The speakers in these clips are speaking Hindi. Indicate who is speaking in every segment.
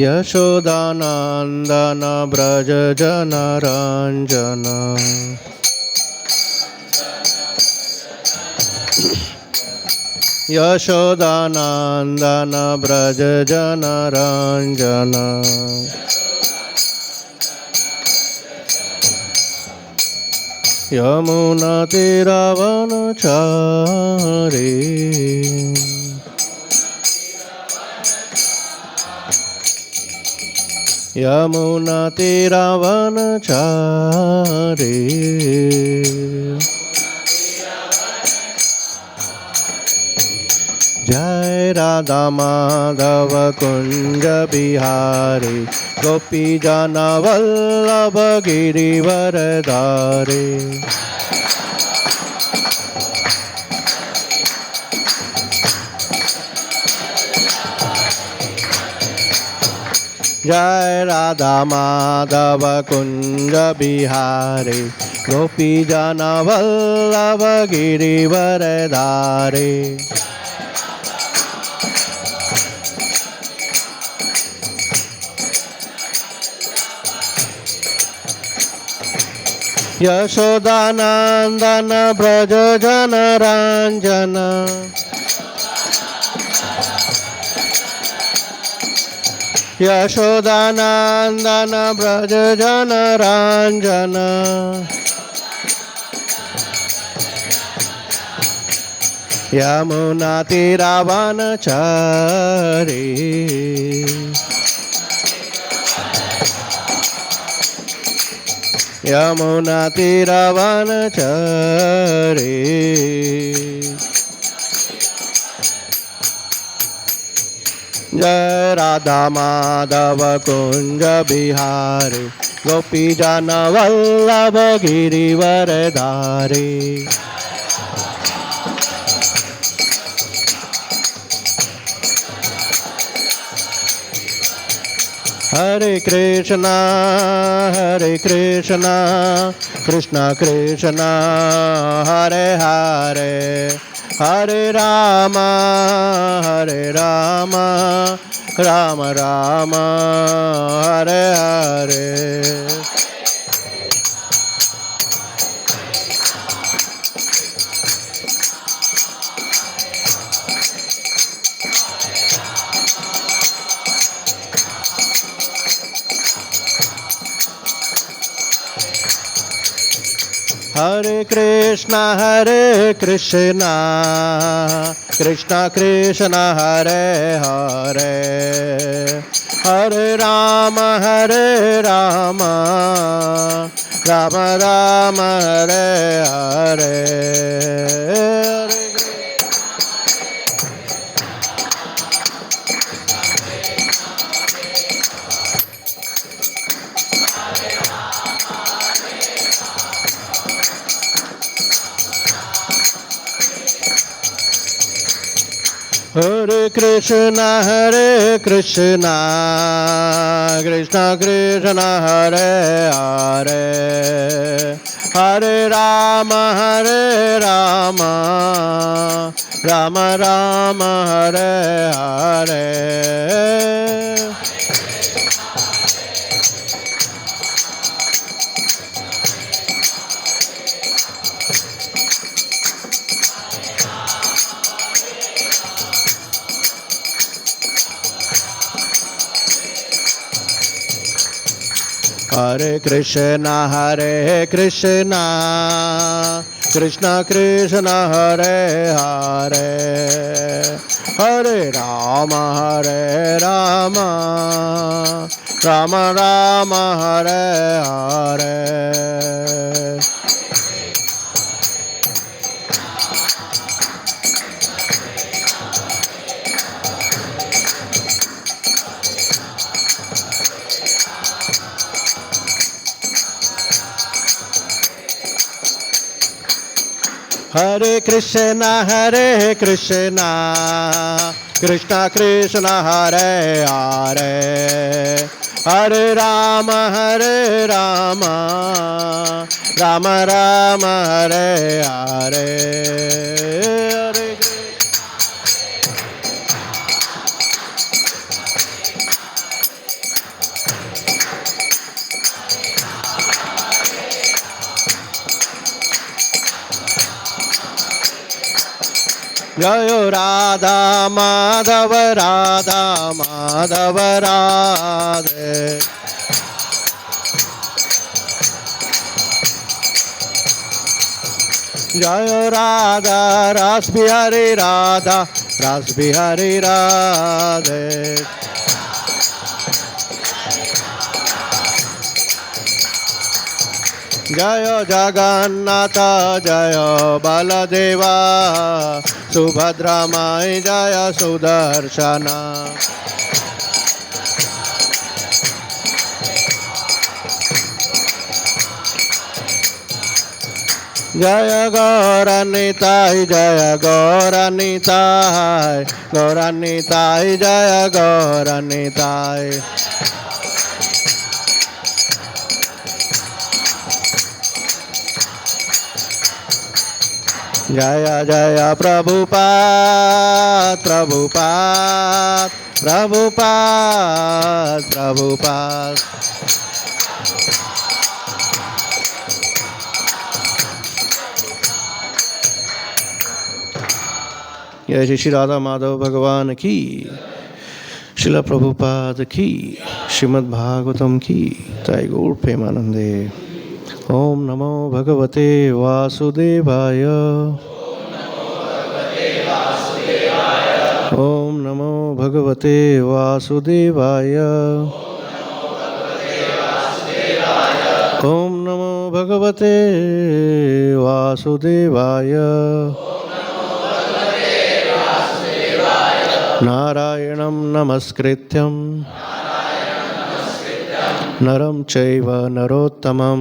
Speaker 1: यशोदानन्दन व्रज जनरञ्जन यशोदानन्दन व्रज जनरञ्जन यमुनातीरवनचारी यमुनातीरवनचारी जय राधा माधव कुंज बिहारी गोपी जन वल्लभ गिरिवरधारी जय राधा माधव कुंज बिहारी गोपी जन वल्लभ गिरिवरधारी यशोदानन्दन व्रज जनरञ्जन यशोदानन्दन व्रज जनरञ्जन यमुनातीरवनचारी यमुनातीरवनचारी जय राधा माधव कुंज बिहारी गोपी जन वल्लभ गिरिवरधारी हरे कृष्णा कृष्णा कृष्णा हरे हरे हरे राम राम राम हरे हरे हरे कृष्णा कृष्णा कृष्णा हरे हरे हरे राम राम राम हरे हरे हरे कृष्णा कृष्णा कृष्णा हरे हरे हरे राम राम राम हरे हरे हरे कृष्णा कृष्णा कृष्णा हरे हरे हरे राम राम राम हरे हरे हरे कृष्णा कृष्णा कृष्णा हरे हरे हरे राम राम हरे हरे जय राधा माधव राधा माधव राधे। जय राधा रस बिहारी राधा रस बिहारी राधे। जय जगन्नाथ जय बलदेवा सुभद्रा माई जय सुदर्शना। जय गौरनिताय जय गौरनिताय गौरनिताय जय गौरनिताय। जय जय प्रभुपाद प्रभुपाद प्रभुपाद प्रभुपाद। जय श्री राधा माधव भगवान की, श्रील प्रभुपाद की, श्रीमद् भागवतम की। जय गौर प्रेमानंदे। ओम नमो भगवते वासुदेवाय। ओम नमो भगवते वासुदेवाय। ओम नमो भगवते वासुदेवाय। नारायणं नमस्कृत्यं नरं चैव नरोत्तमं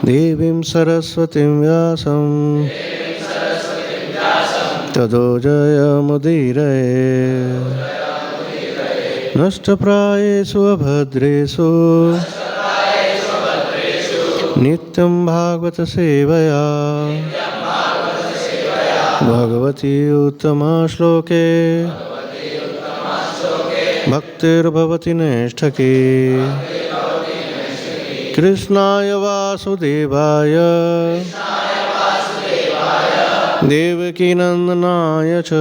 Speaker 1: देवीं सरस्वतीं व्यासं ततो जयमुदीरये। नष्टप्रायेषु अभद्रेषु नित्यं भागवत सेवया भगवती उत्तमा श्लोके भक्तिर्भवति नैष्ठकी। कृष्णाय वासुदेवाय देवकी नंदनाय च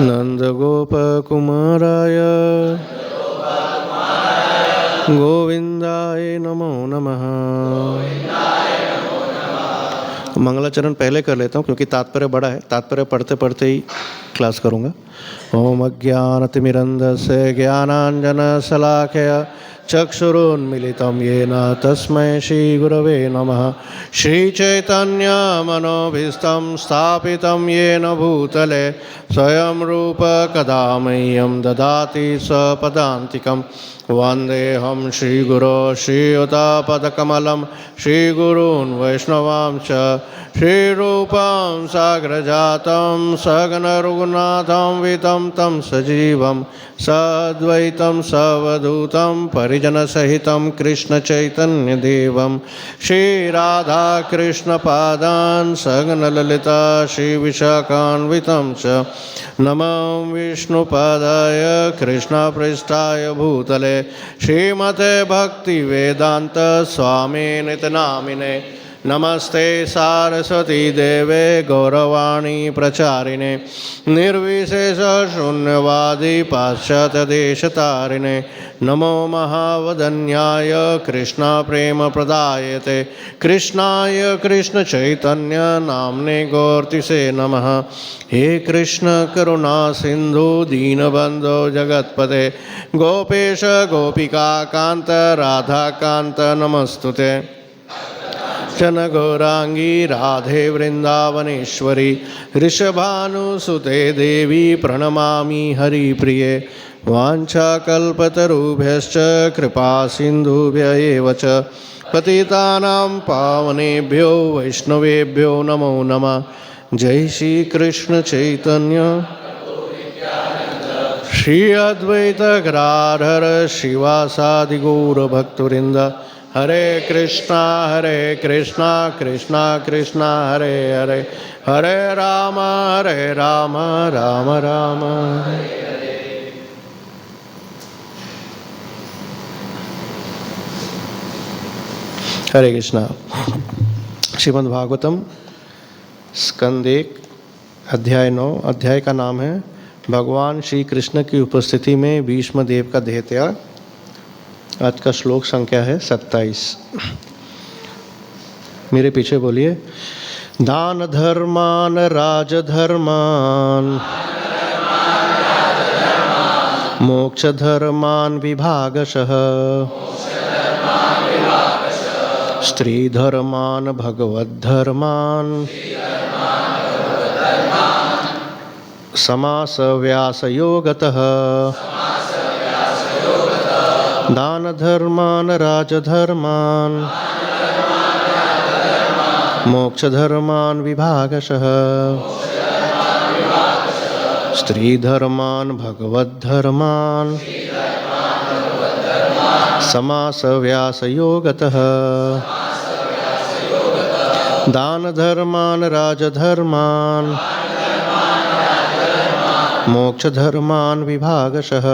Speaker 1: नंदगोपकुमाराय गोविंदाय नमो नमः। मंगलाचरण पहले कर लेता हूँ क्योंकि तात्पर्य बड़ा है, तात्पर्य पढ़ते पढ़ते ही क्लास करूँगा। ओम अज्ञानतिमिरन्धस्य ज्ञानाञ्जनशलाकया चक्षुरुन्मिलितं येन तस्मै श्रीगुरवे नमः। श्रीचैतन्यमनोभीष्टं स्थापितं येन भूतले स्वयं रूप कदा मह्यं ददाति स्वपदान्तिकं। वन्देऽहं श्रीगुरो श्रीयुतापदकमलं श्रीगुरून् वैष्णवांश्च श्रीरूपं साग्रजातं सगणरघुनाथं वितं तं सजीवं सद्वैतं सवधूतं परिजनसहितं कृष्णचैतन्यदेवं श्रीराधाकृष्णपादान् सगणललिता श्रीविशाखान्वितं च। नमो विष्णुपादाय कृष्णपृष्ठाय भूतले श्रीमते भक्तिवेदान्त स्वामिनिति नामिने। नमस्ते सारस्वती देवे गौरवाणी प्रचारिणे निर्विशेष शून्यवादी पाश्चात्यदेशतारिणे। नमो महावदन्याय कृष्ण प्रेम प्रदायते कृष्णाय कृष्ण चैतन्य नाम्ने गौरतिसे नमः। हे कृष्ण करुणा सिंधु दीनबंधो जगत्पते गोपेश गोपिका कांत राधा कांत नमस्तुते। गौरांगी राधे वृंदावनेश्वरी ऋषभानुसुते देवी प्रणमामि हरिप्रिये। वाञ्छाकल्पतरुभ्यश्च कृपा सिन्धुभ्य एव च पतितानां पावनेभ्यो वैष्णवेभ्यो नमो नमः। जय श्री कृष्ण चैतन्य श्री अद्वैत गदाधर श्रीवासादि गौरभक्तवृंद। हरे कृष्णा कृष्णा कृष्णा हरे हरे हरे राम राम राम हरे कृष्णा। श्रीमद् भागवतम स्कंद 1 अध्याय 9। अध्याय का नाम है भगवान श्री कृष्ण की उपस्थिति में भीष्म देव का देहत्याग। आज का श्लोक संख्या है 27। मेरे पीछे बोलिए। दान धर्मान राजधर्मान मोक्ष धर्मान विभागशः स्त्री धर्मान भगवद्धर्मान समास व्यास योगतः दान धर्मान राजधर्मान मोक्ष धर्मान विभागशः स्त्री धर्मान भगवद्धर्मान समास व्यास योगतः दान धर्मान राजधर्मान मोक्ष धर्मान विभागशः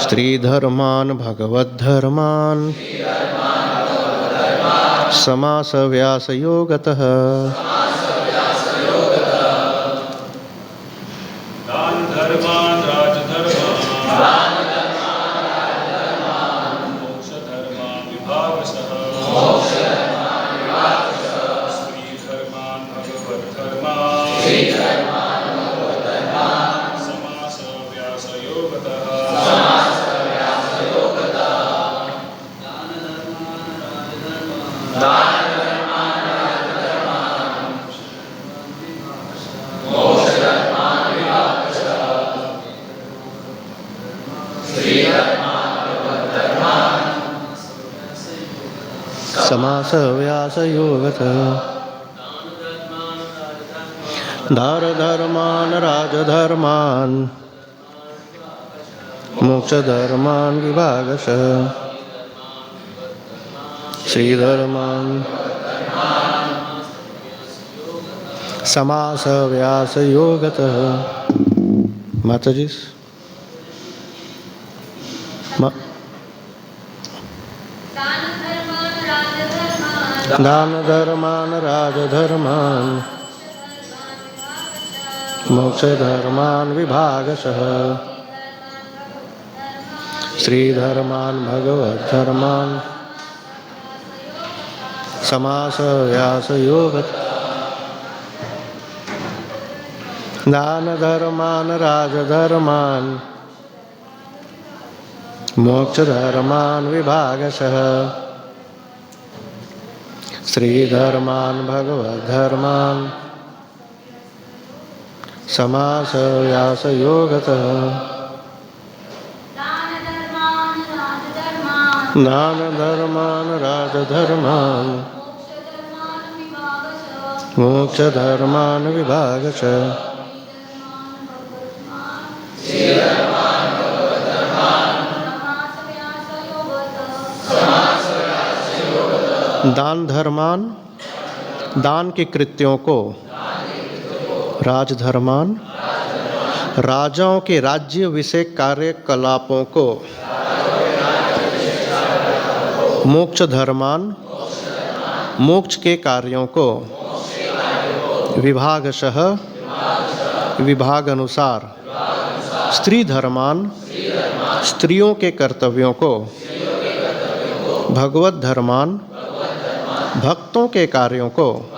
Speaker 1: स्त्री धर्मान भगवद्धर्मान समास व्यास योगतः
Speaker 2: दान धर्मान राजधर्मान मोक्ष धर्मान विभागशः स्त्री धर्मान भगवद्धर्मान समास व्यास योगतः
Speaker 1: समास व्यास योगतः दार धर्मान राजधर्मान मोक्ष धर्मान विभागशः श्री धर्मान समास व्यास योगतः। माता जी दान धर्मान राजधर्मान मोक्ष धर्मान विभागशः श्री धर्मान भगवद्धर्मान समास व्यास योगतः दान धर्मान राजधर्मान मोक्ष धर्मान विभागशः श्री धर्मान भगवद्धर्मान समास व्यास योगतः दान धर्मान राजधर्मान मोक्ष धर्मान विभागशः दान धर्मान दान के कृत्यों को, राजधर्मान राजाओं के राज्य विषय कार्यकलापों को, मोक्ष धर्मान मोक्ष के कार्यों को, विभागशः विभाग अनुसार, स्त्री धर्मान स्त्रियों के कर्तव्यों को, भगवत धर्मान भक्तों के कार्यों को,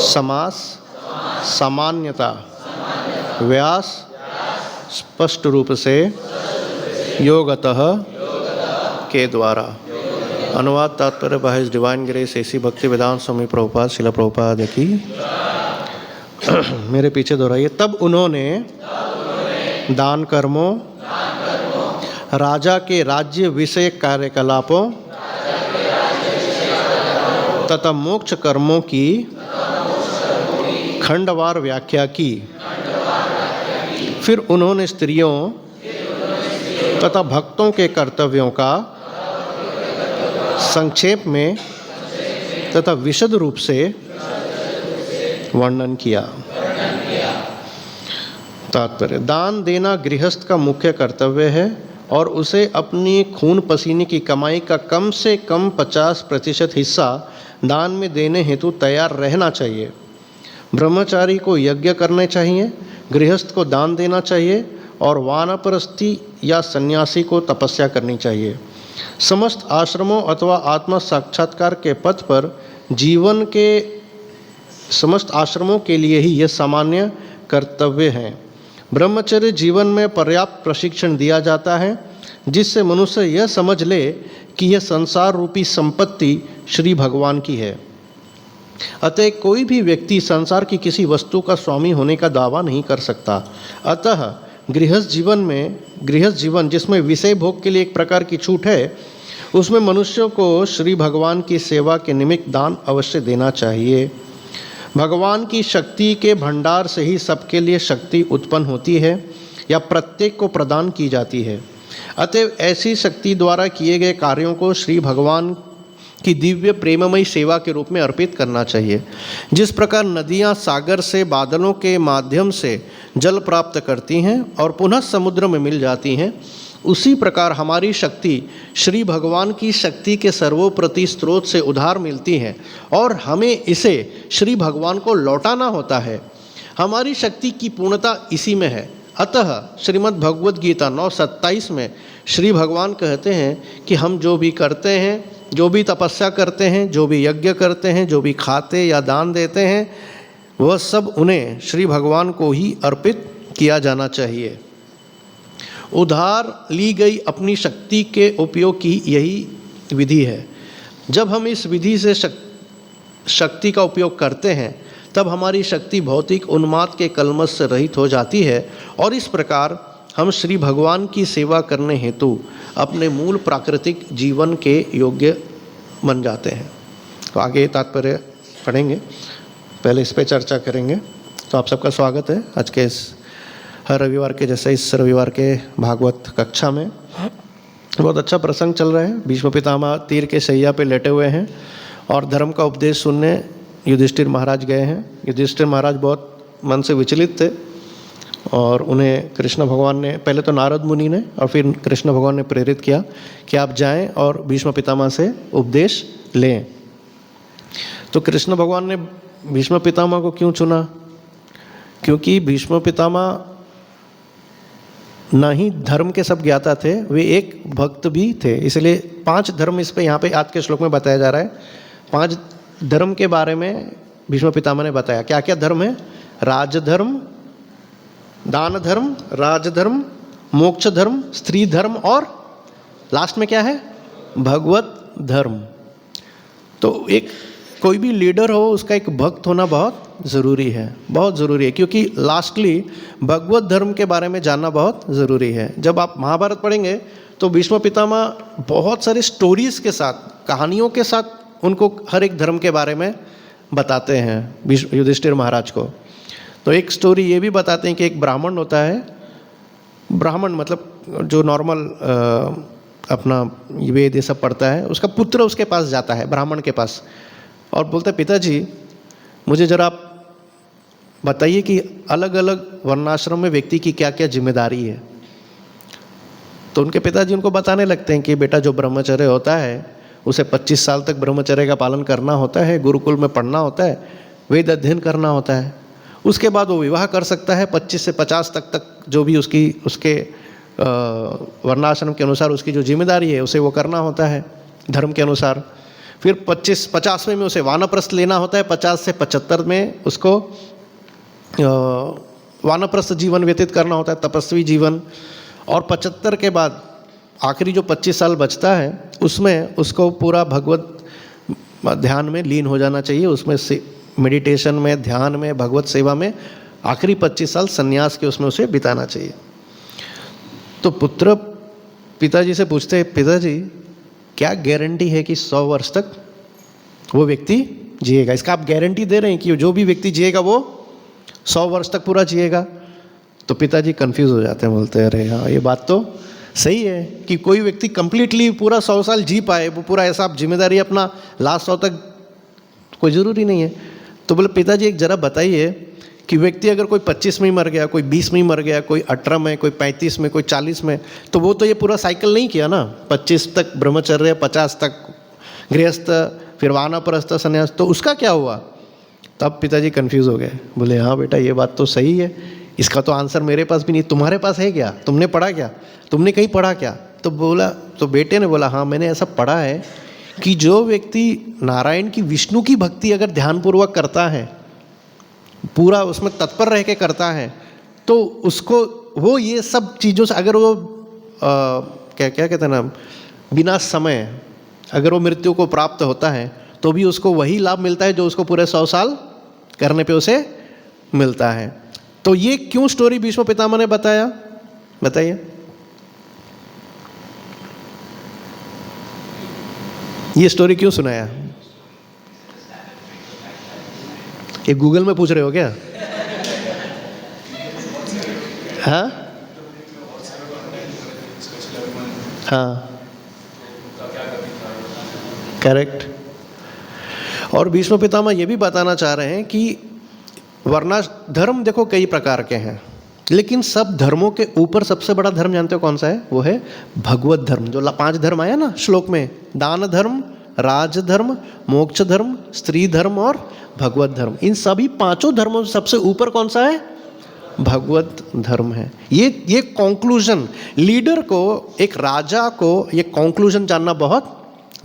Speaker 1: समास सामान्यता, व्यास स्पष्ट रूप से, योगतः के द्वारा। अनुवाद तात्पर्य by his divine grace AC भक्ति वेदांत स्वामी प्रभुपाद शिला प्रभुपाद की। मेरे पीछे दोहराइए। तब उन्होंने दान कर्मों, राजा के राज्य विषय कार्यकलापों तथा मोक्ष कर्मों की खंडवार व्याख्या की। फिर उन्होंने स्त्रियों तथा भक्तों के कर्तव्यों का संक्षेप में तथा विशद रूप से वर्णन किया। तात्पर्य: दान देना गृहस्थ का मुख्य कर्तव्य है और उसे अपनी खून पसीने की कमाई का कम से कम 50% हिस्सा दान में देने हेतु तैयार रहना चाहिए। ब्रह्मचारी को यज्ञ करने चाहिए, गृहस्थ को दान देना चाहिए और वानप्रस्थी या सन्यासी को तपस्या करनी चाहिए। समस्त आश्रमों अथवा आत्म साक्षात्कार के पथ पर जीवन के समस्त आश्रमों के लिए ही यह सामान्य कर्तव्य है। ब्रह्मचर्य जीवन में पर्याप्त प्रशिक्षण दिया जाता है जिससे मनुष्य यह समझ ले कि यह संसार रूपी संपत्ति श्री भगवान की है। अतः कोई भी व्यक्ति संसार की किसी वस्तु का स्वामी होने का दावा नहीं कर सकता। अतः गृहस्थ जीवन जिसमें विषय भोग के लिए एक प्रकार की छूट है, उसमें मनुष्यों को श्री भगवान की सेवा के निमित्त दान अवश्य देना चाहिए। भगवान की शक्ति के भंडार से ही सबके लिए शक्ति उत्पन्न होती है या प्रत्येक को प्रदान की जाती है। अतएव ऐसी शक्ति द्वारा किए गए कार्यों को श्री भगवान की दिव्य प्रेममयी सेवा के रूप में अर्पित करना चाहिए। जिस प्रकार नदियाँ सागर से बादलों के माध्यम से जल प्राप्त करती हैं और पुनः समुद्र में मिल जाती हैं, उसी प्रकार हमारी शक्ति श्री भगवान की शक्ति के सर्वोप्रति स्रोत से उधार मिलती है और हमें इसे श्री भगवान को लौटाना होता है। हमारी शक्ति की पूर्णता इसी में है। अतः श्रीमद् भगवद गीता 9:27 में श्री भगवान कहते हैं कि हम जो भी करते हैं, जो भी तपस्या करते हैं, जो भी यज्ञ करते हैं, जो भी खाते या दान देते हैं, वह सब उन्हें श्री भगवान को ही अर्पित किया जाना चाहिए। उधार ली गई अपनी शक्ति के उपयोग की यही विधि है। जब हम इस विधि से शक्ति का उपयोग करते हैं तब हमारी शक्ति भौतिक उन्माद के कलमश से रहित हो जाती है और इस प्रकार हम श्री भगवान की सेवा करने हेतु अपने मूल प्राकृतिक जीवन के योग्य बन जाते हैं। तो आगे तात्पर्य पढ़ेंगे, पहले इस पे चर्चा करेंगे। तो आप सबका स्वागत है आज के इस हर रविवार के जैसे इस रविवार के भागवत कक्षा में। बहुत अच्छा प्रसंग चल रहा है। भीष्म पितामह तीर के शैया पे लेटे हुए हैं और धर्म का उपदेश सुनने युधिष्ठिर महाराज गए हैं। युधिष्ठिर महाराज बहुत मन से विचलित थे और उन्हें कृष्ण भगवान ने, पहले तो नारद मुनि ने और फिर कृष्ण भगवान ने प्रेरित किया कि आप जाएं और भीष्म पितामह से उपदेश लें। तो कृष्ण भगवान ने भीष्म पितामह को क्यों चुना? क्योंकि भीष्म पितामह ना ही धर्म के सब ज्ञाता थे, वे एक भक्त भी थे। इसलिए 5 धर्म इस पे यहाँ पे आज के श्लोक में बताया जा रहा है। 5 धर्म के बारे में भीष्म पितामह ने बताया। क्या क्या धर्म है? राजधर्म, दान धर्म, राजधर्म, मोक्ष धर्म, स्त्री धर्म और लास्ट में क्या है? भगवत धर्म। तो एक कोई भी लीडर हो उसका एक भक्त होना बहुत ज़रूरी है, बहुत ज़रूरी है, क्योंकि लास्टली भगवत धर्म के बारे में जानना बहुत ज़रूरी है। जब आप महाभारत पढ़ेंगे तो भीष्म पितामह बहुत सारी स्टोरीज़ के साथ, कहानियों के साथ उनको हर एक धर्म के बारे में बताते हैं युधिष्ठिर महाराज को। तो एक स्टोरी ये भी बताते हैं कि एक ब्राह्मण होता है, ब्राह्मण मतलब जो नॉर्मल अपना वेद ये सब पढ़ता है, उसका पुत्र उसके पास जाता है, ब्राह्मण के पास, और बोलता है पिताजी मुझे ज़रा आप बताइए कि अलग अलग वर्णाश्रम में व्यक्ति की क्या क्या जिम्मेदारी है। तो उनके पिताजी उनको बताने लगते हैं कि बेटा जो ब्रह्मचर्य होता है उसे 25 साल तक ब्रह्मचर्य का पालन करना होता है, गुरुकुल में पढ़ना होता है, वेद अध्ययन करना होता है, उसके बाद वो विवाह कर सकता है। 25 से 50 तक जो भी उसके वर्णाश्रम के अनुसार उसकी जो जिम्मेदारी है उसे वो करना होता है धर्म के अनुसार। फिर 50वें में उसे वानप्रस्थ लेना होता है, 50 से 75 में उसको वानप्रस्थ जीवन व्यतीत करना होता है, तपस्वी जीवन। और 75 के बाद आखिरी जो 25 साल बचता है उसमें उसको पूरा भगवत ध्यान में लीन हो जाना चाहिए, उसमें से मेडिटेशन में, ध्यान में, भगवत सेवा में आखिरी 25 साल संन्यास के उसमें उसे बिताना चाहिए। तो पुत्र पिताजी से पूछते हैं, पिताजी क्या गारंटी है कि 100 वर्ष तक वो व्यक्ति जिएगा? इसका आप गारंटी दे रहे हैं कि जो भी व्यक्ति जिएगा वो 100 वर्ष तक पूरा जिएगा? तो पिताजी कंफ्यूज हो जाते हैं, बोलते हैं अरे हाँ ये बात तो सही है कि कोई व्यक्ति कंप्लीटली पूरा 100 साल जी पाए, वो पूरा ऐसा आप जिम्मेदारी अपना लास्ट 100 तक कोई ज़रूरी नहीं है। तो बोले पिताजी एक ज़रा बताइए कि व्यक्ति अगर कोई 25 में ही मर गया, कोई 20 में ही मर गया, कोई 18 में, कोई 35 में, कोई 40 में, तो वो तो ये पूरा साइकिल नहीं किया ना। 25 तक ब्रह्मचर्य, 50 तक गृहस्थ, फिर वानप्रस्थ संन्यास, तो उसका क्या हुआ? तब पिताजी कंफ्यूज हो गए, बोले हाँ बेटा ये बात तो सही है, इसका तो आंसर मेरे पास भी नहीं, तुम्हारे पास है क्या? तुमने पढ़ा क्या? तुमने कहीं पढ़ा क्या? तो बोला, तो बेटे ने बोला हाँ मैंने ऐसा पढ़ा है कि जो व्यक्ति नारायण की, विष्णु की भक्ति अगर ध्यानपूर्वक करता है, पूरा उसमें तत्पर रह के करता है, तो उसको वो ये सब चीज़ों से अगर वो क्या कहते हैं ना, बिना समय अगर वो मृत्यु को प्राप्त होता है तो भी उसको वही लाभ मिलता है जो उसको पूरे 100 साल करने पे उसे मिलता है। तो ये क्यों स्टोरी भीष्म पितामह ने बताया, बताइए? ये स्टोरी क्यों सुनाया? ये गूगल में पूछ रहे हो क्या? हाँ हाँ, करेक्ट। और भीष्म पितामह ये भी बताना चाह रहे हैं कि वरना धर्म देखो कई प्रकार के हैं, लेकिन सब धर्मों के ऊपर सबसे बड़ा धर्म जानते हो कौन सा है? वो है भगवत धर्म। जो 5 धर्म आया ना श्लोक में, दान धर्म, राज धर्म, मोक्ष धर्म, स्त्री धर्म और भगवत धर्म, इन सभी 5 धर्मों से सबसे ऊपर कौन सा है? भगवत धर्म है। ये कंक्लूजन, लीडर को, एक राजा को ये कंक्लूजन जानना बहुत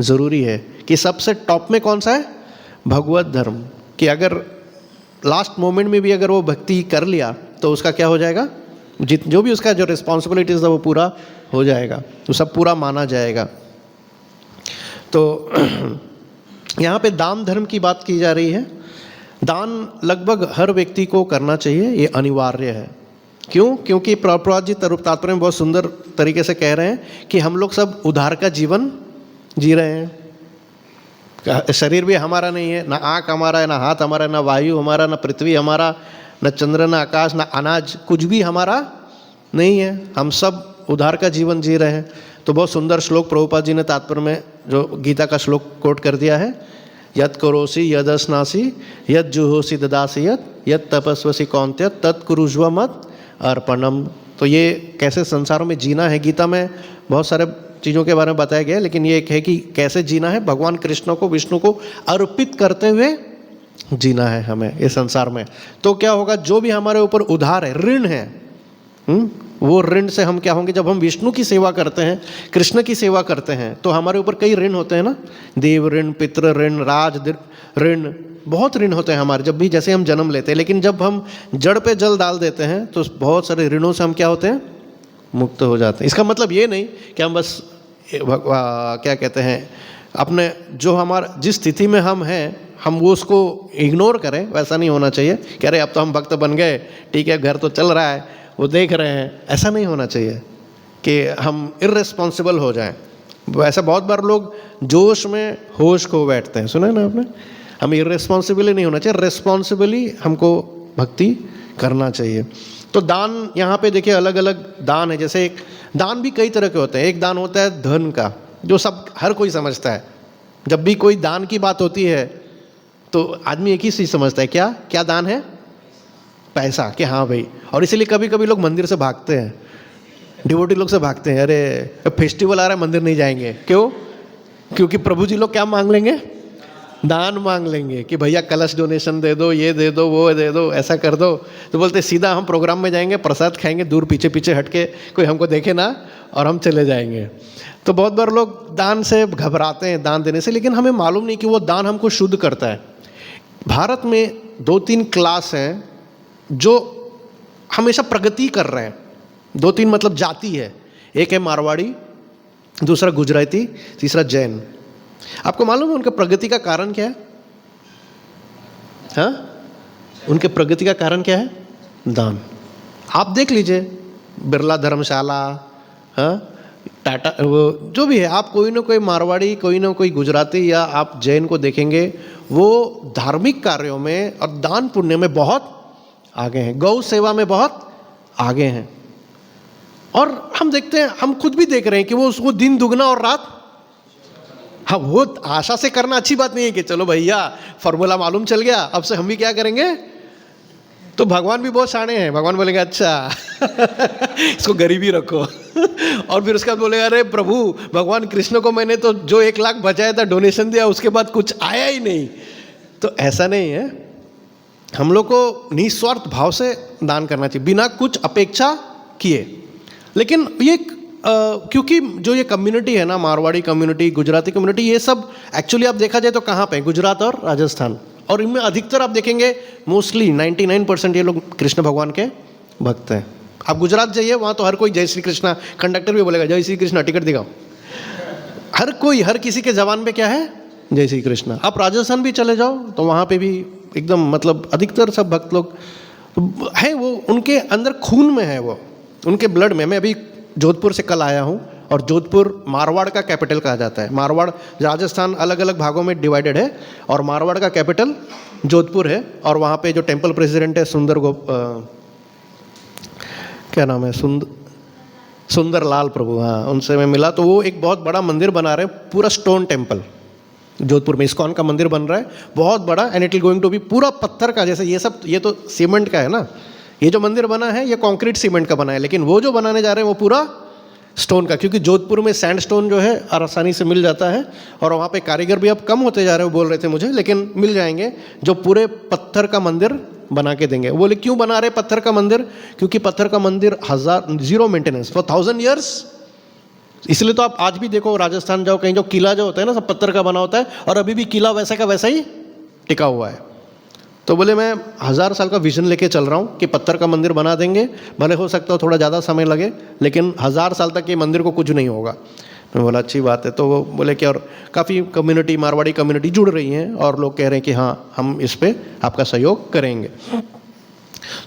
Speaker 1: ज़रूरी है कि सबसे टॉप में कौन सा है? भगवत धर्म। कि अगर लास्ट मोमेंट में भी अगर वो भक्ति कर लिया तो उसका क्या हो जाएगा? जो भी उसका जो रिस्पॉन्सिबिलिटीज़ है वो पूरा हो जाएगा, तो सब पूरा माना जाएगा। तो यहाँ पे दान धर्म की बात की जा रही है। दान लगभग हर व्यक्ति को करना चाहिए, ये अनिवार्य है। क्यों? क्योंकि प्रभुपाद जी तात्पर्य में बहुत सुंदर तरीके से कह रहे हैं कि हम लोग सब उधार का जीवन जी रहे हैं। शरीर भी हमारा नहीं है, ना आँख हमारा है, ना हाथ हमारा है, ना वायु हमारा, ना पृथ्वी हमारा, ना चंद्र, ना आकाश, ना अनाज, कुछ भी हमारा नहीं है। हम सब उधार का जीवन जी रहे हैं। तो बहुत सुंदर श्लोक प्रभुपाद जी ने तात्पर्य में जो गीता का श्लोक कोट कर दिया है, यत् करोसि यदस्नासि यत् जुहोसि ददासि यत् तपस्वसि कौन्तेय तत्कुरुष्व मत अर्पणम। तो ये कैसे संसारों में जीना है, गीता में बहुत सारे चीज़ों के बारे में बताया गया है, लेकिन ये एक है कि कैसे जीना है, भगवान कृष्ण को, विष्णु को अर्पित करते हुए जीना है हमें ये संसार में। तो क्या होगा, जो भी हमारे ऊपर उधार है, ऋण है, वो ऋण से हम क्या होंगे? जब हम विष्णु की सेवा करते हैं, कृष्ण की सेवा करते हैं, तो हमारे ऊपर कई ऋण होते हैं ना, देव ऋण, पितृ ऋण, राज ऋण, बहुत ऋण होते हैं हमारे जब भी, जैसे हम जन्म लेते हैं। लेकिन जब हम जड़ पे जल डाल देते हैं तो बहुत सारे ऋणों से हम क्या होते हैं? मुक्त हो जाते हैं। इसका मतलब ये नहीं कि हम बस क्या कहते हैं, अपने जो हमारा जिस स्थिति में हम हैं हम वो उसको इग्नोर करें, वैसा नहीं होना चाहिए कि अरे अब तो हम भक्त बन गए, ठीक है, घर तो चल रहा है, वो देख रहे हैं। ऐसा नहीं होना चाहिए कि हम इर्रेस्पॉन्सिबल हो जाएं। वैसा बहुत बार लोग जोश में होश खो बैठते हैं, सुना है ना आपने? हमें इर्रेस्पॉन्सिबली नहीं होना चाहिए, रेस्पॉन्सिबली हमको भक्ति करना चाहिए। तो दान यहाँ पे देखिए अलग अलग दान है। जैसे एक दान भी कई तरह के होते हैं। एक दान होता है धन का, जो सब हर कोई समझता है। जब भी कोई दान की बात होती है तो आदमी एक ही चीज़ समझता है, क्या क्या दान है? पैसा, कि हाँ भाई। और इसीलिए कभी कभी लोग मंदिर से भागते हैं, डिवोटी लोग से भागते हैं, अरे फेस्टिवल आ रहा है मंदिर नहीं जाएंगे। क्यों? क्योंकि प्रभु जी लोग क्या मांग लेंगे? दान मांग लेंगे कि भैया कलश डोनेशन दे दो, ये दे दो, वो दे दो, ऐसा कर दो। तो बोलते सीधा हम प्रोग्राम में जाएंगे, प्रसाद खाएंगे, दूर पीछे पीछे हट के, कोई हमको देखे ना, और हम चले जाएंगे। तो बहुत बार लोग दान से घबराते हैं, दान देने से, लेकिन हमें मालूम नहीं कि वो दान हमको शुद्ध करता है। भारत में 2-3 क्लास हैं जो हमेशा प्रगति कर रहे हैं। 2-3 मतलब जाति है, एक है मारवाड़ी, दूसरा गुजराती, तीसरा जैन। आपको मालूम है उनके प्रगति का कारण क्या है? हाँ, उनके प्रगति का कारण क्या है? दान। आप देख लीजिए, बिरला धर्मशाला, हाँ, टाटा, वो जो भी है, आप कोई ना कोई मारवाड़ी, कोई ना कोई गुजराती या आप जैन को देखेंगे, वो धार्मिक कार्यों में और दान पुण्य में बहुत आगे हैं, गौ सेवा में बहुत आगे हैं। और हम देखते हैं, हम खुद भी देख रहे हैं कि वो उसको दिन दुगना और रात, हाँ, वो आशा से करना अच्छी बात नहीं है कि चलो भैया फॉर्मूला मालूम चल गया, अब से हम भी क्या करेंगे, तो भगवान भी बहुत शाणे हैं, भगवान बोलेंगे अच्छा इसको गरीबी रखो और फिर उसके बाद बोलेगा अरे प्रभु भगवान कृष्ण को मैंने तो जो 1 लाख बचाया था डोनेशन दिया उसके बाद कुछ आया ही नहीं। तो ऐसा नहीं है, हम लोग को निस्वार्थ भाव से दान करना चाहिए बिना कुछ अपेक्षा किए। लेकिन ये क्योंकि जो ये कम्युनिटी है ना, मारवाड़ी कम्युनिटी, गुजराती कम्युनिटी, ये सब एक्चुअली आप देखा जाए तो कहाँ पे, गुजरात और राजस्थान, और इनमें अधिकतर आप देखेंगे मोस्टली 99% ये लोग कृष्ण भगवान के भक्त हैं। आप गुजरात जाइए वहाँ तो हर कोई जय श्री कृष्णा, कंडक्टर भी बोलेगा जय श्री कृष्णा, टिकट दिखाओ, हर कोई, हर किसी के जबान पे क्या है, जय श्री कृष्णा। आप राजस्थान भी चले जाओ तो वहाँ पे भी एकदम मतलब अधिकतर सब भक्त लोग हैं, वो उनके अंदर खून में है, वो उनके ब्लड में। मैं अभी जोधपुर से कल आया हूँ और जोधपुर मारवाड़ का कैपिटल कहा जाता है। मारवाड़, राजस्थान अलग अलग भागों में डिवाइडेड है और मारवाड़ का कैपिटल जोधपुर है। और वहाँ पे जो टेम्पल प्रेसिडेंट है क्या नाम है, सुंदर लाल प्रभु, हाँ, उनसे मैं मिला। तो वो एक बहुत बड़ा मंदिर बना रहे हैं, पूरा स्टोन टेम्पल जोधपुर में, इस्कॉन का मंदिर बन रहा है बहुत बड़ा, and it will going to be पूरा पत्थर का। जैसे ये सब, ये तो सीमेंट का है ना, ये जो मंदिर बना है ये कंक्रीट सीमेंट का बना है, लेकिन वो जो बनाने जा रहे हैं वो पूरा स्टोन का, क्योंकि जोधपुर में सैंडस्टोन जो है आसानी से मिल जाता है और वहाँ पे कारीगर भी अब कम होते जा रहे हैं, बोल रहे थे मुझे, लेकिन मिल जाएंगे जो पूरे पत्थर का मंदिर बना के देंगे। बोले क्यों बना रहे पत्थर का मंदिर, क्योंकि पत्थर का मंदिर 0 मेंटेनेंस फॉर 1000 ईयर्स। इसलिए तो आप आज भी देखो राजस्थान जाओ कहीं, जो किला जो होता है ना सब पत्थर का बना होता है और अभी भी किला वैसा का वैसा ही टिका हुआ है। तो बोले मैं 1000 साल का विजन लेके चल रहा हूँ कि पत्थर का मंदिर बना देंगे, भले हो सकता हो थोड़ा ज़्यादा समय लगे, लेकिन 1000 साल तक ये मंदिर को कुछ नहीं होगा। मैं बोला अच्छी बात है। तो वो बोले कि और काफ़ी कम्युनिटी, मारवाड़ी कम्युनिटी जुड़ रही हैं और लोग कह रहे हैं कि हाँ हम इस पर आपका सहयोग करेंगे।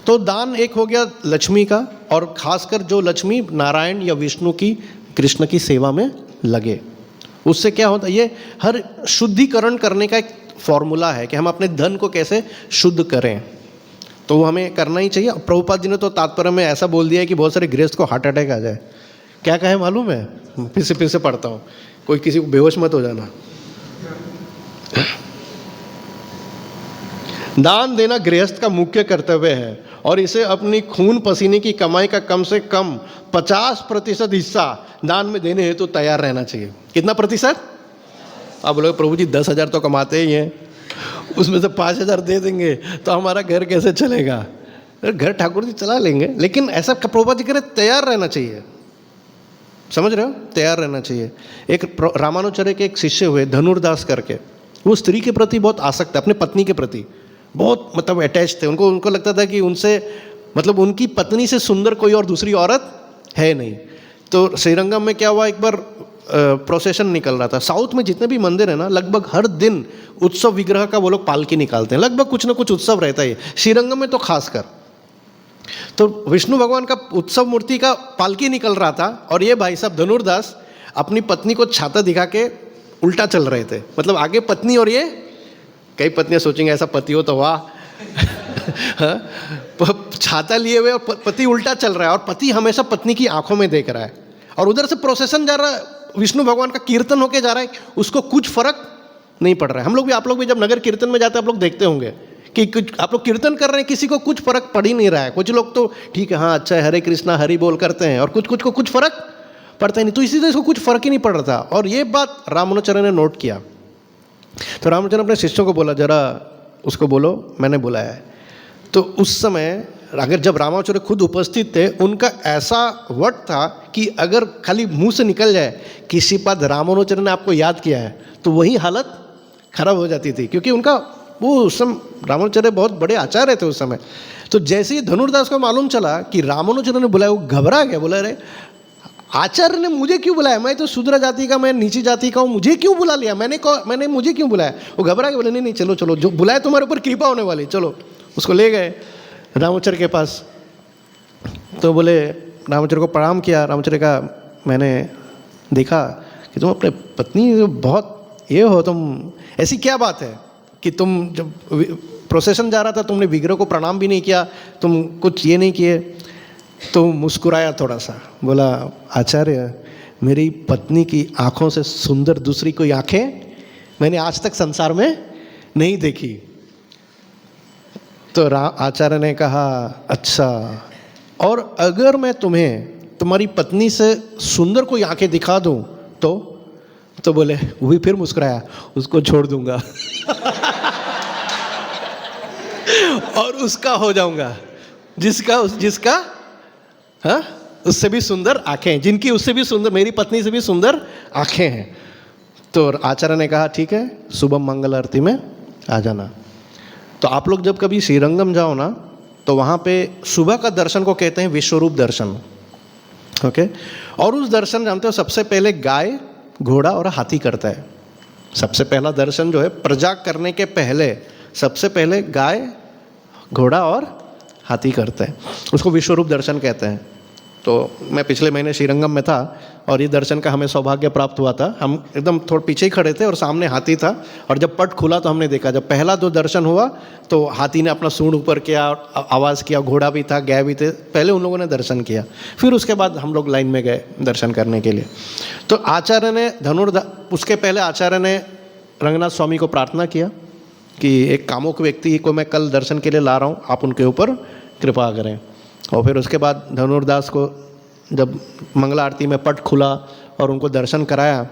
Speaker 1: तो दान एक हो गया लक्ष्मी का, और ख़ासकर जो लक्ष्मी नारायण या विष्णु की, कृष्ण की सेवा में लगे, उससे क्या होता है, ये हर शुद्धिकरण करने का एक फॉर्मूला है कि हम अपने धन को कैसे शुद्ध करें, तो वो हमें करना ही चाहिए। प्रभुपाद जी ने तो तात्पर्य में ऐसा बोल दिया है कि बहुत सारे गृहस्थ को हार्ट अटैक आ जाए। क्या कहे मालूम है, फिर से पढ़ता हूँ, कोई किसी को बेहोश मत हो जाना। दान देना गृहस्थ का मुख्य कर्तव्य है और इसे अपनी खून पसीने की कमाई का कम से कम 50% हिस्सा दान में देने हेतु तो तैयार रहना चाहिए। कितना प्रतिशत? आप बोलोगे प्रभु जी 10,000 तो कमाते ही हैं, उसमें से 5,000 दे देंगे तो हमारा घर कैसे चलेगा? घर ठाकुर जी चला लेंगे, लेकिन ऐसा प्रभुपाद जी कह रहे तैयार रहना चाहिए। समझ रहे हो, तैयार रहना चाहिए। एक रामानुचार्य के एक शिष्य हुए धनुर्दास करके, वो स्त्री के प्रति बहुत आसक्त है, अपने पत्नी के प्रति बहुत मतलब अटैच थे। उनको लगता था कि उनसे मतलब उनकी पत्नी से सुंदर कोई और दूसरी औरत है नहीं। तो श्रीरंगम में क्या हुआ, एक बार प्रोसेशन निकल रहा था। साउथ में जितने भी मंदिर है ना, लगभग हर दिन उत्सव विग्रह का वो लोग पालकी निकालते हैं, लगभग कुछ ना कुछ उत्सव रहता है। श्रीरंगम में तो खासकर, तो विष्णु भगवान का उत्सव मूर्ति का पालकी निकल रहा था और ये भाई साहब धनुर्दास अपनी पत्नी को छाता दिखा के उल्टा चल रहे थे। मतलब आगे पत्नी और ये, कई पत्नियां सोचेंगे ऐसा पति हो तो वाह छाता लिए हुए और पति उल्टा चल रहा है और पति हमेशा पत्नी की आंखों में देख रहा है और उधर से प्रोसेशन जा रहा है, विष्णु भगवान का कीर्तन होके जा रहा है, उसको कुछ फर्क नहीं पड़ रहा है। हम लोग भी, आप लोग भी जब नगर कीर्तन में जाते हैं आप लोग देखते होंगे कि कुछ आप लोग कीर्तन कर रहे हैं, किसी को कुछ फर्क पड़ ही नहीं रहा है। कुछ लोग तो ठीक है हाँ अच्छा है, हरे कृष्णा हरि बोल करते हैं, और कुछ को कुछ फर्क पड़ता ही नहीं। तो इसी तरह इसको कुछ फर्क ही नहीं पड़ रहा था। और ये बात रामानुचार्य ने नोट किया। तो रामानुचार्य अपने शिष्यों को बोला जरा उसको बोलो मैंने बुलाया है। तो उस समय अगर जब रामानुचार्य खुद उपस्थित थे, उनका ऐसा वट था कि अगर खाली मुंह से निकल जाए किसी बात रामानुचार्य ने आपको याद किया है तो वही हालत खराब हो जाती थी, क्योंकि उनका वो उस समय रामानुचार्य बहुत बड़े आचार्य थे उस समय। तो जैसे ही धनुर्दास को मालूम चला कि रामानुचार्य ने बुलाया, वो घबरा गया, बोला अरे आचार्य ने मुझे क्यों बुलाया, मैं तो शूद्र जाति का, मैं नीची जाति का हूँ, मुझे क्यों बुला लिया, मैंने मुझे क्यों बुलाया? वो घबरा के बोले नहीं चलो चलो, जो बुलाया तुम्हारे ऊपर कृपा होने वाली, चलो। उसको ले गए रामानुचार्य के पास। तो बोले रामानुचार्य को प्रणाम किया। रामानुचार्य का मैंने देखा कि तुम अपने पत्नी बहुत ये हो, तुम ऐसी क्या बात है कि तुम जब प्रोसेशन जा रहा था तुमने विग्रह को प्रणाम भी नहीं किया, तुम कुछ ये नहीं किए। तो मुस्कुराया थोड़ा सा, बोला आचार्य मेरी पत्नी की आँखों से सुंदर दूसरी कोई आँखें मैंने आज तक संसार में नहीं देखी। तो आचार्य ने कहा अच्छा, और अगर मैं तुम्हें तुम्हारी पत्नी से सुंदर कोई आंखें दिखा दूं तो बोले, वो भी फिर मुस्कुराया, उसको छोड़ दूंगा और उसका हो जाऊंगा, जिसका हाँ उससे भी सुंदर आंखें, जिनकी उससे भी सुंदर, मेरी पत्नी से भी सुंदर आंखें हैं। तो आचार्य ने कहा ठीक है, सुबह मंगल आरती में आ जाना। तो आप लोग जब कभी श्रीरंगम जाओ ना, तो वहाँ पे सुबह का दर्शन को कहते हैं विश्वरूप दर्शन, ओके। और उस दर्शन जानते हो, सबसे पहले गाय, घोड़ा और हाथी करता है। सबसे पहला दर्शन जो है प्रजा करने के पहले सबसे पहले गाय, घोड़ा और हाथी करते हैं, उसको विश्वरूप दर्शन कहते हैं। तो मैं पिछले महीने श्रीरंगम में था और ये दर्शन का हमें सौभाग्य प्राप्त हुआ था। हम एकदम थोड़ा पीछे ही खड़े थे और सामने हाथी था, और जब पट खुला तो हमने देखा, जब पहला दो दर्शन हुआ तो हाथी ने अपना सूंड ऊपर किया, आवाज़ किया, घोड़ा भी था, गाय भी थे, पहले उन लोगों ने दर्शन किया, फिर उसके बाद हम लोग लाइन में गए दर्शन करने के लिए। तो आचार्य ने उसके पहले आचार्य ने रंगनाथ स्वामी को प्रार्थना किया कि एक कामुक व्यक्ति को मैं कल दर्शन के लिए ला रहा हूँ, आप उनके ऊपर कृपा करें। और फिर उसके बाद धनुर्दास को जब मंगला आरती में पट खुला और उनको दर्शन कराया,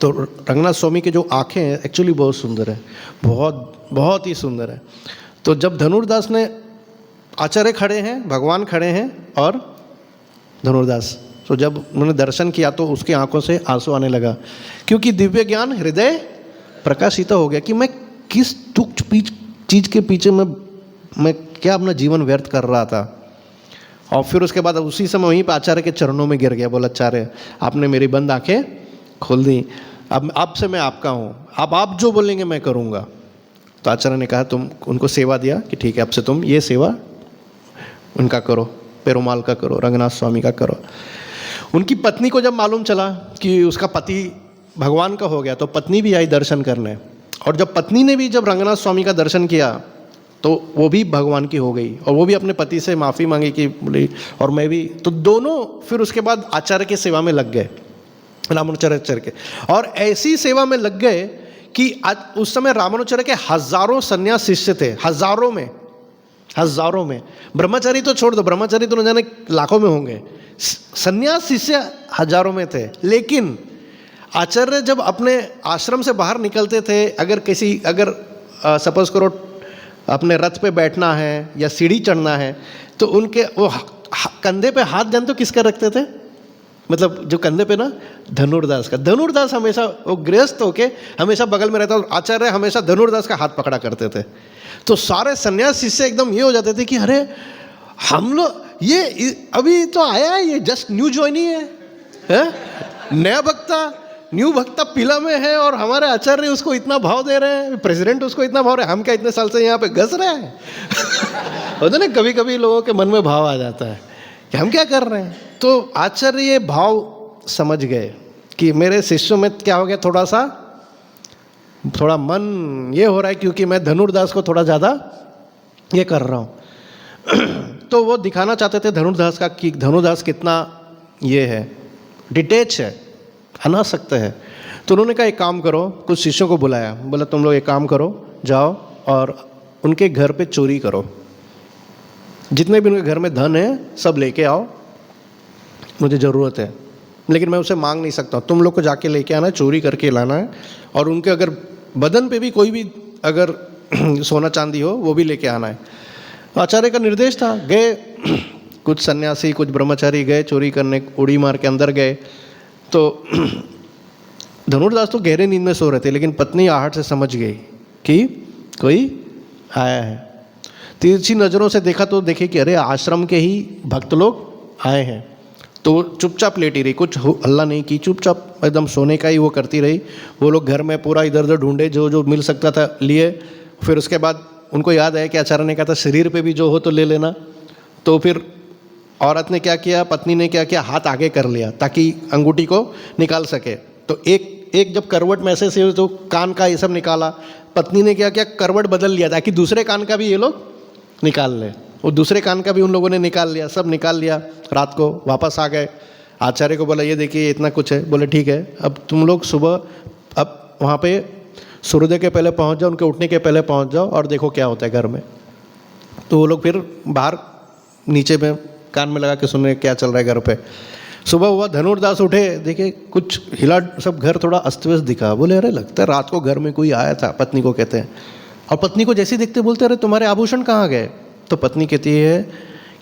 Speaker 1: तो रंगनाथ स्वामी की जो आँखें हैं एक्चुअली बहुत सुंदर है, बहुत बहुत ही सुंदर है। तो जब धनुर्दास ने, आचार्य खड़े हैं, भगवान खड़े हैं और धनुर्दास, तो जब उन्होंने दर्शन किया तो उसकी आंखों से आंसू आने लगा, क्योंकि दिव्य ज्ञान हृदय प्रकाशित हो गया कि मैं किस तुच्छ चीज़ के पीछे मैं क्या अपना जीवन व्यर्थ कर रहा था। और फिर उसके बाद उसी समय वहीं पर आचार्य के चरणों में गिर गया, बोला आचार्य आपने मेरी बंद आंखें खोल दी, अब से मैं आपका हूँ, अब आप जो बोलेंगे मैं करूँगा। तो आचार्य ने कहा, तुम उनको सेवा दिया कि ठीक है अब से तुम ये सेवा उनका करो, पेरुमाल का करो, रंगनाथ स्वामी का करो। उनकी पत्नी को जब मालूम चला कि उसका पति भगवान का हो गया, तो पत्नी भी आई दर्शन करने, और जब पत्नी ने भी जब रंगनाथ स्वामी का दर्शन किया तो वो भी भगवान की हो गई, और वो भी अपने पति से माफ़ी मांगी कि बोली और मैं भी। तो दोनों फिर उसके बाद आचार्य की सेवा में लग गए, रामानुजाचार्य के, और ऐसी सेवा में लग गए कि आज उस समय रामानुजाचार्य के हजारों सन्यास शिष्य थे, हजारों में। ब्रह्मचारी तो छोड़ दो, ब्रह्मचारी तो न जाने लाखों में होंगे, सन्यास शिष्य हजारों में थे। लेकिन आचार्य जब अपने आश्रम से बाहर निकलते थे, अगर सपोज करो अपने रथ पे बैठना है या सीढ़ी चढ़ना है, तो उनके वो कंधे पे हाथ जानते हो किसका रखते थे, मतलब जो कंधे पे ना, धनुर्दास का। धनुर्दास हमेशा वो गृहस्थ होके हमेशा बगल में रहता, और आचार्य हमेशा धनुर्दास का हाथ पकड़ा करते थे। तो सारे सन्यास शिष्य एकदम ये हो जाते थे कि अरे हम लोग ये अभी तो आया है, ये जस्ट न्यू ज्वाइनी है, नया भक्ता, न्यू भक्ता पिला में है, और हमारे आचार्य उसको इतना भाव दे रहे हैं, प्रेसिडेंट उसको इतना भाव रहे हैं, हम क्या इतने साल से यहाँ पे घस रहे हैं होता ना, कभी कभी लोगों के मन में भाव आ जाता है कि हम क्या कर रहे हैं। तो आचार्य ये भाव समझ गए कि मेरे शिष्यों में क्या हो गया, थोड़ा मन ये हो रहा है, क्योंकि मैं धनुर्दास को थोड़ा ज़्यादा ये कर रहा हूँ। तो वो दिखाना चाहते थे धनुर्दास का कि धनुर्दास कितना ये है, डिटेच है, अनासक्त है। तो उन्होंने कहा एक काम करो, कुछ शिष्यों को बुलाया, बोला तुम लोग एक काम करो, जाओ और उनके घर पे चोरी करो, जितने भी उनके घर में धन है सब लेके आओ, मुझे ज़रूरत है, लेकिन मैं उसे मांग नहीं सकता, तुम लोग को जाके लेके आना है, चोरी करके लाना है, और उनके अगर बदन पे भी कोई भी अगर सोना चांदी हो वो भी लेके आना है। आचार्य का निर्देश था। गए कुछ सन्यासी, कुछ ब्रह्मचारी गए चोरी करने, उड़ी मार के अंदर गए। तो धनुर्दास तो गहरे नींद में सो रहे थे, लेकिन पत्नी आहट से समझ गई कि कोई आया है। तिरछी नज़रों से देखा तो देखे कि अरे आश्रम के ही भक्त लोग आए हैं। तो चुपचाप लेटी रही, कुछ हल्ला नहीं की, चुपचाप एकदम सोने का ही वो करती रही। वो लोग घर में पूरा इधर उधर ढूंढे, जो जो मिल सकता था लिए। फिर उसके बाद उनको याद आया कि आचार्य ने कहा था शरीर पे भी जो हो तो ले लेना। तो फिर औरत ने क्या किया, पत्नी ने क्या किया, हाथ आगे कर लिया ताकि अंगूठी को निकाल सके। तो एक जब करवट में ऐसे से तो कान का ये सब निकाला। पत्नी ने क्या किया, करवट बदल लिया ताकि दूसरे कान का भी ये लोग निकाल ले। वो दूसरे कान का भी उन लोगों ने निकाल लिया, सब निकाल लिया। रात को वापस आ गए, आचार्य को बोला ये देखिए इतना कुछ है। बोले ठीक है, अब तुम लोग सुबह अब वहाँ पे सूर्योदय के पहले पहुँच जाओ, उनके उठने के पहले पहुँच जाओ और देखो क्या होता है घर में। तो वो लोग फिर बाहर नीचे में कान में लगा के सुन रहे क्या चल रहा है घर पे। सुबह हुआ, धनुर्दास उठे, देखे कुछ हिला, सब घर थोड़ा अस्त व्यस्त दिखा। बोले अरे लगता है रात को घर में कोई आया था, पत्नी को कहते हैं। और पत्नी को जैसे देखते बोलते अरे तुम्हारे आभूषण कहाँ गए? तो पत्नी कहती है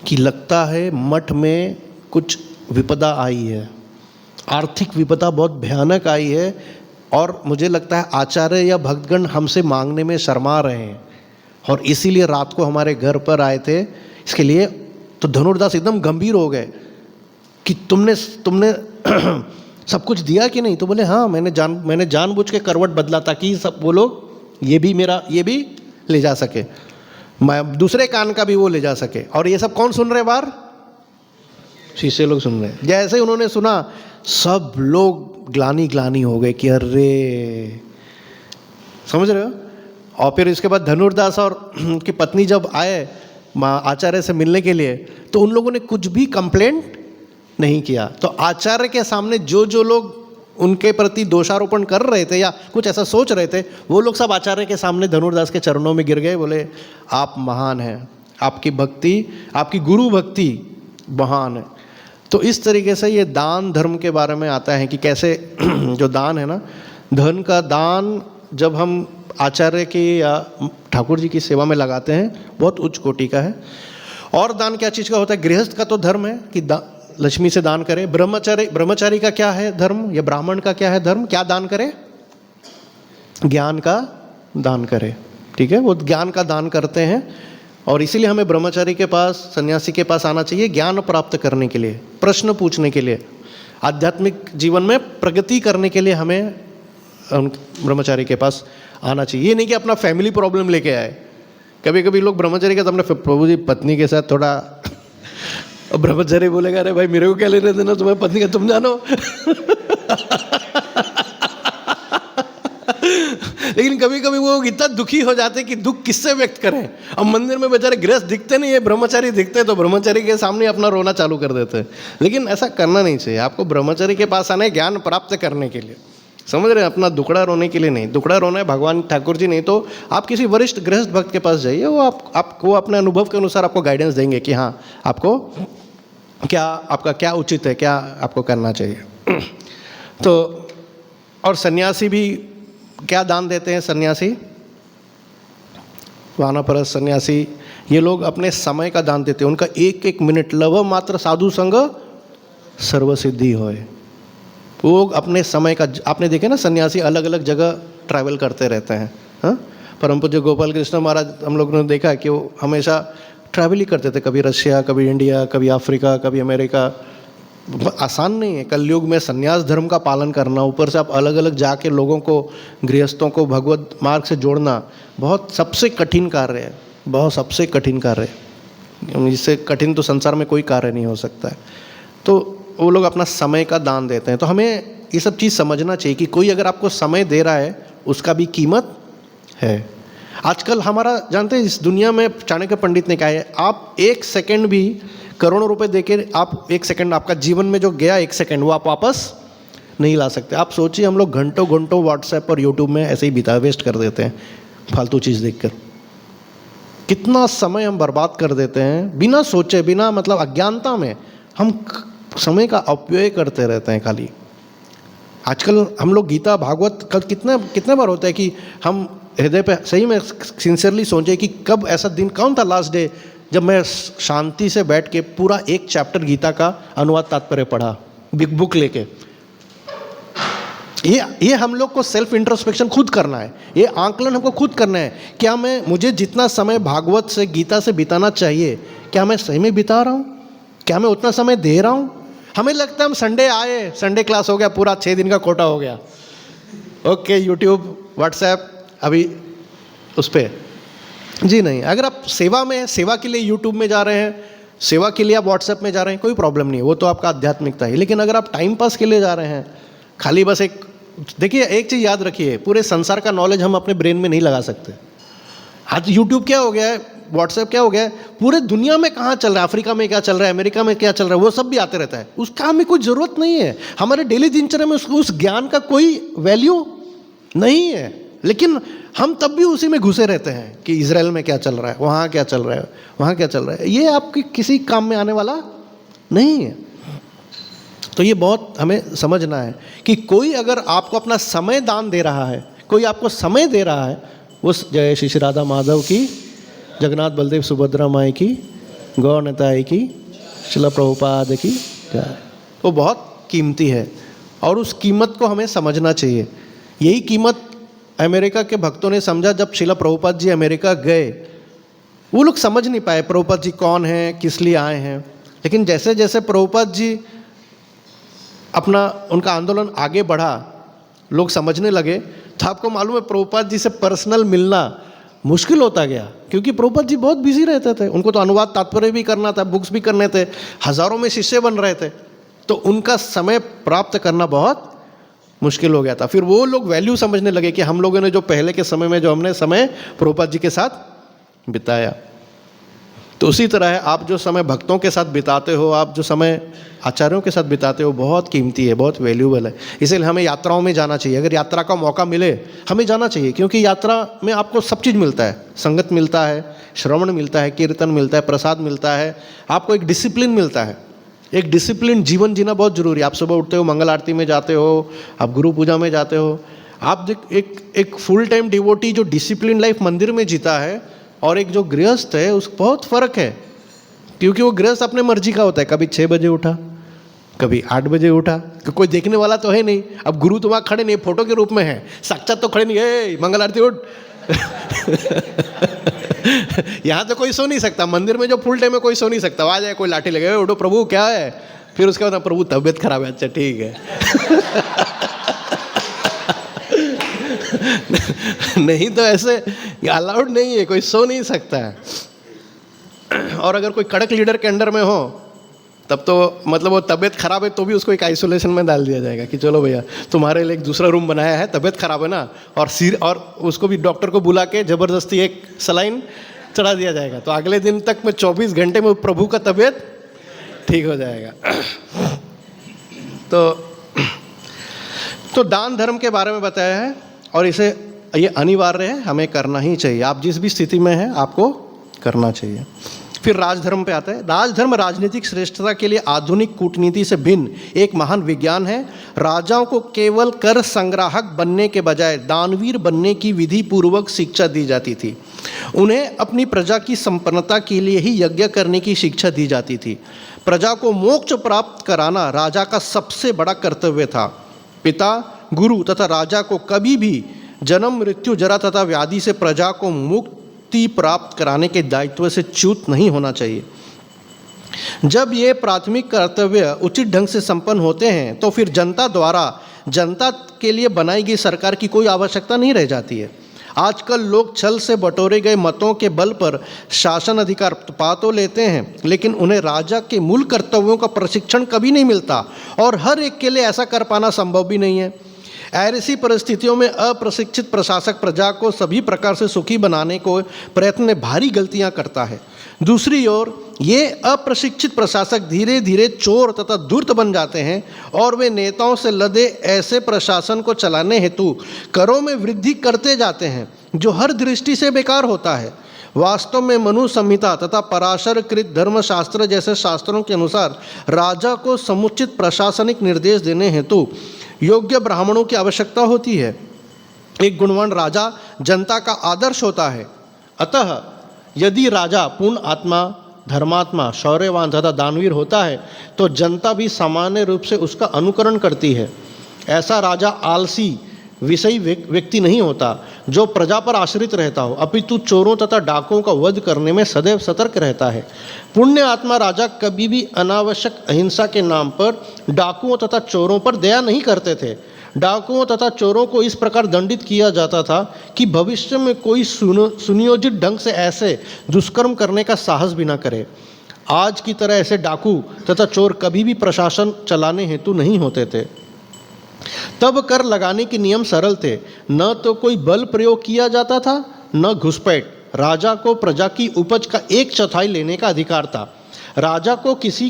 Speaker 1: कि लगता है मठ में कुछ विपदा आई है, आर्थिक विपदा बहुत भयानक आई है, और मुझे लगता है आचार्य या भक्तगण हमसे मांगने में शर्मा रहे हैं और इसीलिए रात को हमारे घर पर आए थे, इसके लिए। तो धनुर्दास एकदम गंभीर हो गए कि तुमने सब कुछ दिया कि नहीं? तो बोले हाँ, मैंने जानबूझ के करवट बदला ताकि सब वो लोग ये भी ले जा सके, मैं दूसरे कान का भी वो ले जा सके। और ये सब कौन सुन रहे बाहर? शीशे लोग सुन रहे। जैसे उन्होंने सुना सब लोग ग्लानी हो गए कि अरे, समझ रहे हो। और फिर इसके बाद धनुर्दास और उनकी पत्नी जब आए आचार्य से मिलने के लिए, तो उन लोगों ने कुछ भी कंप्लेंट नहीं किया। तो आचार्य के सामने जो लोग उनके प्रति दोषारोपण कर रहे थे या कुछ ऐसा सोच रहे थे, वो लोग सब आचार्य के सामने धनुर्दास के चरणों में गिर गए। बोले आप महान हैं, आपकी भक्ति, आपकी गुरु भक्ति महान है। तो इस तरीके से ये दान धर्म के बारे में आता है कि कैसे जो दान है ना, धन का दान जब हम आचार्य की या ठाकुर जी की सेवा में लगाते हैं, बहुत उच्च कोटि का है। और दान क्या चीज़ का होता है? गृहस्थ का तो धर्म है कि लक्ष्मी से दान करे। ब्रह्मचारी का क्या है धर्म, या ब्राह्मण का क्या है धर्म? क्या दान करे? ज्ञान का दान करे, ठीक है, वो ज्ञान का दान करते हैं। और इसीलिए हमें ब्रह्मचारी के पास, सन्यासी के पास आना चाहिए ज्ञान प्राप्त करने के लिए, प्रश्न पूछने के लिए, आध्यात्मिक जीवन में प्रगति करने के लिए हमें ब्रह्मचारी के पास आना चाहिए। ये नहीं कि अपना फैमिली प्रॉब्लम लेके आए। कभी कभी लोग ब्रह्मचारी का, तो अपने प्रभु जी पत्नी के साथ थोड़ा, ब्रह्मचारी बोलेगा अरे भाई मेरे को क्या लेने देना, तुम्हारी पत्नी का तुम जानो। लेकिन कभी कभी वो इतना दुखी हो जाते हैं कि दुख किससे व्यक्त करें। अब मंदिर में बेचारे गृहस्थ दिखते नहीं है, ब्रह्मचारी दिखते हैं, तो ब्रह्मचारी के सामने अपना रोना चालू कर देते हैं। लेकिन ऐसा करना नहीं चाहिए। आपको ब्रह्मचारी के पास आना है ज्ञान प्राप्त करने के लिए, समझ रहे हैं, अपना दुखड़ा रोने के लिए नहीं। दुखड़ा रोना है भगवान ठाकुर जी, नहीं तो आप किसी वरिष्ठ गृहस्थ भक्त के पास जाइए, वो आपको अपने अनुभव के अनुसार आपको गाइडेंस देंगे कि हाँ आपको आपका क्या उचित है, क्या आपको करना चाहिए। तो और सन्यासी भी क्या दान देते हैं? सन्यासी, वानप्रस्थ सन्यासी, ये लोग अपने समय का दान देते हैं। उनका एक एक मिनट, लव मात्र साधु संग सर्व सिद्धि होए। वो अपने समय का, आपने देखे ना सन्यासी अलग अलग जगह ट्रैवल करते रहते हैं। हाँ, परम पूज्य गोपाल कृष्ण महाराज हम लोगों ने देखा कि वो हमेशा ट्रैवल ही करते थे, कभी रशिया, कभी इंडिया, कभी अफ्रीका, कभी अमेरिका। आसान नहीं है कलयुग में संन्यास धर्म का पालन करना, ऊपर से आप अलग अलग जाके लोगों को, गृहस्थों को भगवत मार्ग से जोड़ना बहुत सबसे कठिन कार्य है, बहुत सबसे कठिन कार्य है। इससे कठिन तो संसार में कोई कार्य नहीं हो सकता है। तो वो लोग अपना समय का दान देते हैं। तो हमें ये सब चीज़ समझना चाहिए कि कोई अगर आपको समय दे रहा है उसका भी कीमत है। आजकल हमारा, जानते हैं, इस दुनिया में चाणक्य पंडित ने कहा है, आप एक सेकंड भी करोड़ों रुपए देके, आप एक सेकंड, आपका जीवन में जो गया एक सेकंड, वो आप वापस नहीं ला सकते। आप सोचिए, हम लोग घंटों घंटों व्हाट्सएप और यूट्यूब में ऐसे ही बिता वेस्ट कर देते हैं, फालतू चीज़ देखकर। कितना समय हम बर्बाद कर देते हैं बिना सोचे, बिना मतलब अज्ञानता में हम समय का अपव्यय करते रहते हैं खाली। आजकल हम लोग गीता भागवत कल कितने बार होता है कि हम हृदय पे सही में सिंसियरली सोचे कि कब ऐसा दिन, कौन था लास्ट डे जब मैं शांति से बैठ के पूरा एक चैप्टर गीता का अनुवाद तात्पर्य पढ़ा, बिग बुक लेके। ये हम लोग को सेल्फ इंट्रोस्पेक्शन खुद करना है, ये आंकलन हमको खुद करना है। क्या मुझे जितना समय भागवत से, गीता से बिताना चाहिए, क्या मैं सही में बिता रहा हूँ? क्या मैं उतना समय दे रहा हूँ? हमें लगता है हम संडे आए, संडे क्लास हो गया, पूरा 6 दिन का कोटा हो गया, ओके, यूट्यूब, व्हाट्सएप, अभी उस पर जी नहीं। अगर आप सेवा में, सेवा के लिए यूट्यूब में जा रहे हैं, सेवा के लिए आप व्हाट्सएप में जा रहे हैं, कोई प्रॉब्लम नहीं है, वो तो आपका आध्यात्मिकता है। लेकिन अगर आप टाइम पास के लिए जा रहे हैं, खाली बस एक, देखिए एक चीज़ याद रखिए, पूरे संसार का नॉलेज हम अपने ब्रेन में नहीं लगा सकते। आज यूट्यूब क्या हो गया है, व्हाट्सएप क्या हो गया है, पूरे दुनिया में कहाँ चल रहा है, अफ्रीका में क्या चल रहा है, अमेरिका में क्या चल रहा है, वो सब भी आते रहता है। उसका हमें कोई ज़रूरत नहीं है। हमारे डेली दिनचर्या में उस ज्ञान का कोई वैल्यू नहीं है। लेकिन हम तब भी उसी में घुसे रहते हैं कि इजराइल में क्या चल रहा है, वहाँ क्या चल रहा है, वहाँ क्या चल रहा है। ये आपके किसी काम में आने वाला नहीं है। तो ये बहुत हमें समझना है कि कोई अगर आपको अपना समय दान दे रहा है, कोई आपको समय दे रहा है, उस जय श्री श्री राधा माधव की, जगन्नाथ बलदेव सुभद्रा माई की, गौर निताई की, शिला प्रभुपाद की जय, वो बहुत कीमती है और उस कीमत को हमें समझना चाहिए। यही कीमत अमेरिका के भक्तों ने समझा जब शिला प्रभुपाद जी अमेरिका गए। वो लोग समझ नहीं पाए प्रभुपाद जी कौन हैं, किस लिए आए हैं, लेकिन जैसे जैसे प्रभुपाद जी अपना उनका आंदोलन आगे बढ़ा, लोग समझने लगे। तो आपको मालूम है प्रभुपाद जी से पर्सनल मिलना मुश्किल होता गया, क्योंकि प्रभुपाद जी बहुत बिजी रहते थे। उनको तो अनुवाद तात्पर्य भी करना था, बुक्स भी करने थे, हज़ारों में शिष्य बन रहे थे, तो उनका समय प्राप्त करना बहुत मुश्किल हो गया था। फिर वो लोग वैल्यू समझने लगे कि हम लोगों ने जो पहले के समय में जो हमने समय प्रभुपाद जी के साथ बिताया, तो उसी तरह है आप जो समय भक्तों के साथ बिताते हो, आप जो समय आचार्यों के साथ बिताते हो, बहुत कीमती है, बहुत वैल्यूबल है। इसीलिए हमें यात्राओं में जाना चाहिए। अगर यात्रा का मौका मिले हमें जाना चाहिए, क्योंकि यात्रा में आपको सब चीज़ मिलता है, संगत मिलता है, श्रवण मिलता है, कीर्तन मिलता है, प्रसाद मिलता है, आपको एक डिसिप्लिन मिलता है। एक डिसिप्लिन जीवन जीना बहुत ज़रूरी है। आप सुबह उठते हो, मंगल आरती में जाते हो, आप गुरु पूजा में जाते हो, आप एक फुल टाइम डिवोटी जो डिसिप्लिन लाइफ मंदिर में जीता है और एक जो गृहस्थ है, उस बहुत फ़र्क है। क्योंकि वो गृहस्थ अपने मर्जी का होता है, कभी 6 बजे उठा, कभी 8 बजे उठा, कोई देखने वाला तो है नहीं। अब गुरु तो वहाँ खड़े नहीं, फोटो के रूप में है, साक्षात तो खड़े नहीं, ए मंगल आरती उठ। यहाँ तो कोई सो नहीं सकता, मंदिर में जो फुल टाइम में कोई सो नहीं सकता। आ जाए कोई लाठी लगे, उठो प्रभु क्या है, फिर उसके बाद प्रभु तबीयत खराब है, अच्छा ठीक है। नहीं तो ऐसे अलाउड नहीं है, कोई सो नहीं सकता है। और अगर कोई कड़क लीडर के अंडर में हो तब तो मतलब वो तबीयत खराब है तो भी उसको एक आइसोलेशन में डाल दिया जाएगा कि चलो भैया तुम्हारे लिए एक दूसरा रूम बनाया है, तबीयत खराब है ना, और उसको भी डॉक्टर को बुला के ज़बरदस्ती एक सलाइन चढ़ा दिया जाएगा, तो अगले दिन तक में 24 घंटे में प्रभु का तबीयत ठीक हो जाएगा। तो दान धर्म के बारे में बताया है और इसे ये अनिवार्य है, हमें करना ही चाहिए। आप जिस भी स्थिति में हैं आपको करना चाहिए। फिर राजधर्म पे आता है। राजधर्म राजनीतिक श्रेष्ठता के लिए आधुनिक कूटनीति से भिन्न एक महान विज्ञान है। राजाओं को केवल कर संग्राहक बनने के बजाय दानवीर बनने की विधि पूर्वक शिक्षा दी जाती थी। उन्हें अपनी प्रजा की संपन्नता के लिए ही यज्ञ करने की शिक्षा दी जाती थी। प्रजा को मोक्ष प्राप्त कराना राजा का सबसे बड़ा कर्तव्य था। पिता, गुरु तथा राजा को कभी भी जन्म, मृत्यु, जरा तथा व्याधि से प्रजा को मुक्ति प्राप्त कराने के दायित्व से च्युत नहीं होना चाहिए। जब ये प्राथमिक कर्तव्य उचित ढंग से संपन्न होते हैं तो फिर जनता द्वारा जनता के लिए बनाई गई सरकार की कोई आवश्यकता नहीं रह जाती है। आजकल लोग छल से बटोरे गए मतों के बल पर शासन अधिकार पा तो लेते हैं, लेकिन उन्हें राजा के मूल कर्तव्यों का प्रशिक्षण कभी नहीं मिलता और हर एक के लिए ऐसा कर पाना संभव भी नहीं है। ऐसी परिस्थितियों में अप्रशिक्षित प्रशासक प्रजा को सभी प्रकार से सुखी बनाने को प्रयत्न में भारी गलतियां करता है। दूसरी ओर ये अप्रशिक्षित प्रशासक धीरे धीरे चोर तथा धूर्त बन जाते हैं और वे नेताओं से लदे ऐसे प्रशासन को चलाने हेतु करों में वृद्धि करते जाते हैं जो हर दृष्टि से बेकार होता है। वास्तव में मनु संहिता तथा पराशर कृत धर्मशास्त्र जैसे शास्त्रों के अनुसार राजा को समुचित प्रशासनिक निर्देश देने हेतु योग्य ब्राह्मणों की आवश्यकता होती है। एक गुणवान राजा जनता का आदर्श होता है। अतः यदि राजा पूर्ण आत्मा, धर्मात्मा, शौर्यवान तथा दानवीर होता है तो जनता भी सामान्य रूप से उसका अनुकरण करती है। ऐसा राजा आलसी विषयी व्यक्ति नहीं होता जो प्रजा पर आश्रित रहता हो, अपितु चोरों तथा डाकुओं का वध करने में सदैव सतर्क रहता है। पुण्य आत्मा राजा कभी भी अनावश्यक अहिंसा के नाम पर डाकुओं तथा चोरों पर दया नहीं करते थे। डाकुओं तथा चोरों को इस प्रकार दंडित किया जाता था कि भविष्य में कोई सुनियोजित ढंग से ऐसे दुष्कर्म करने का साहस भी न करे। आज की तरह ऐसे डाकू तथा चोर कभी भी प्रशासन चलाने हेतु नहीं होते थे। तब कर लगाने के नियम सरल थे। न तो कोई बल प्रयोग किया जाता था, न घुसपैठ। राजा को प्रजा की उपज का 1/4 लेने का अधिकार था। राजा को किसी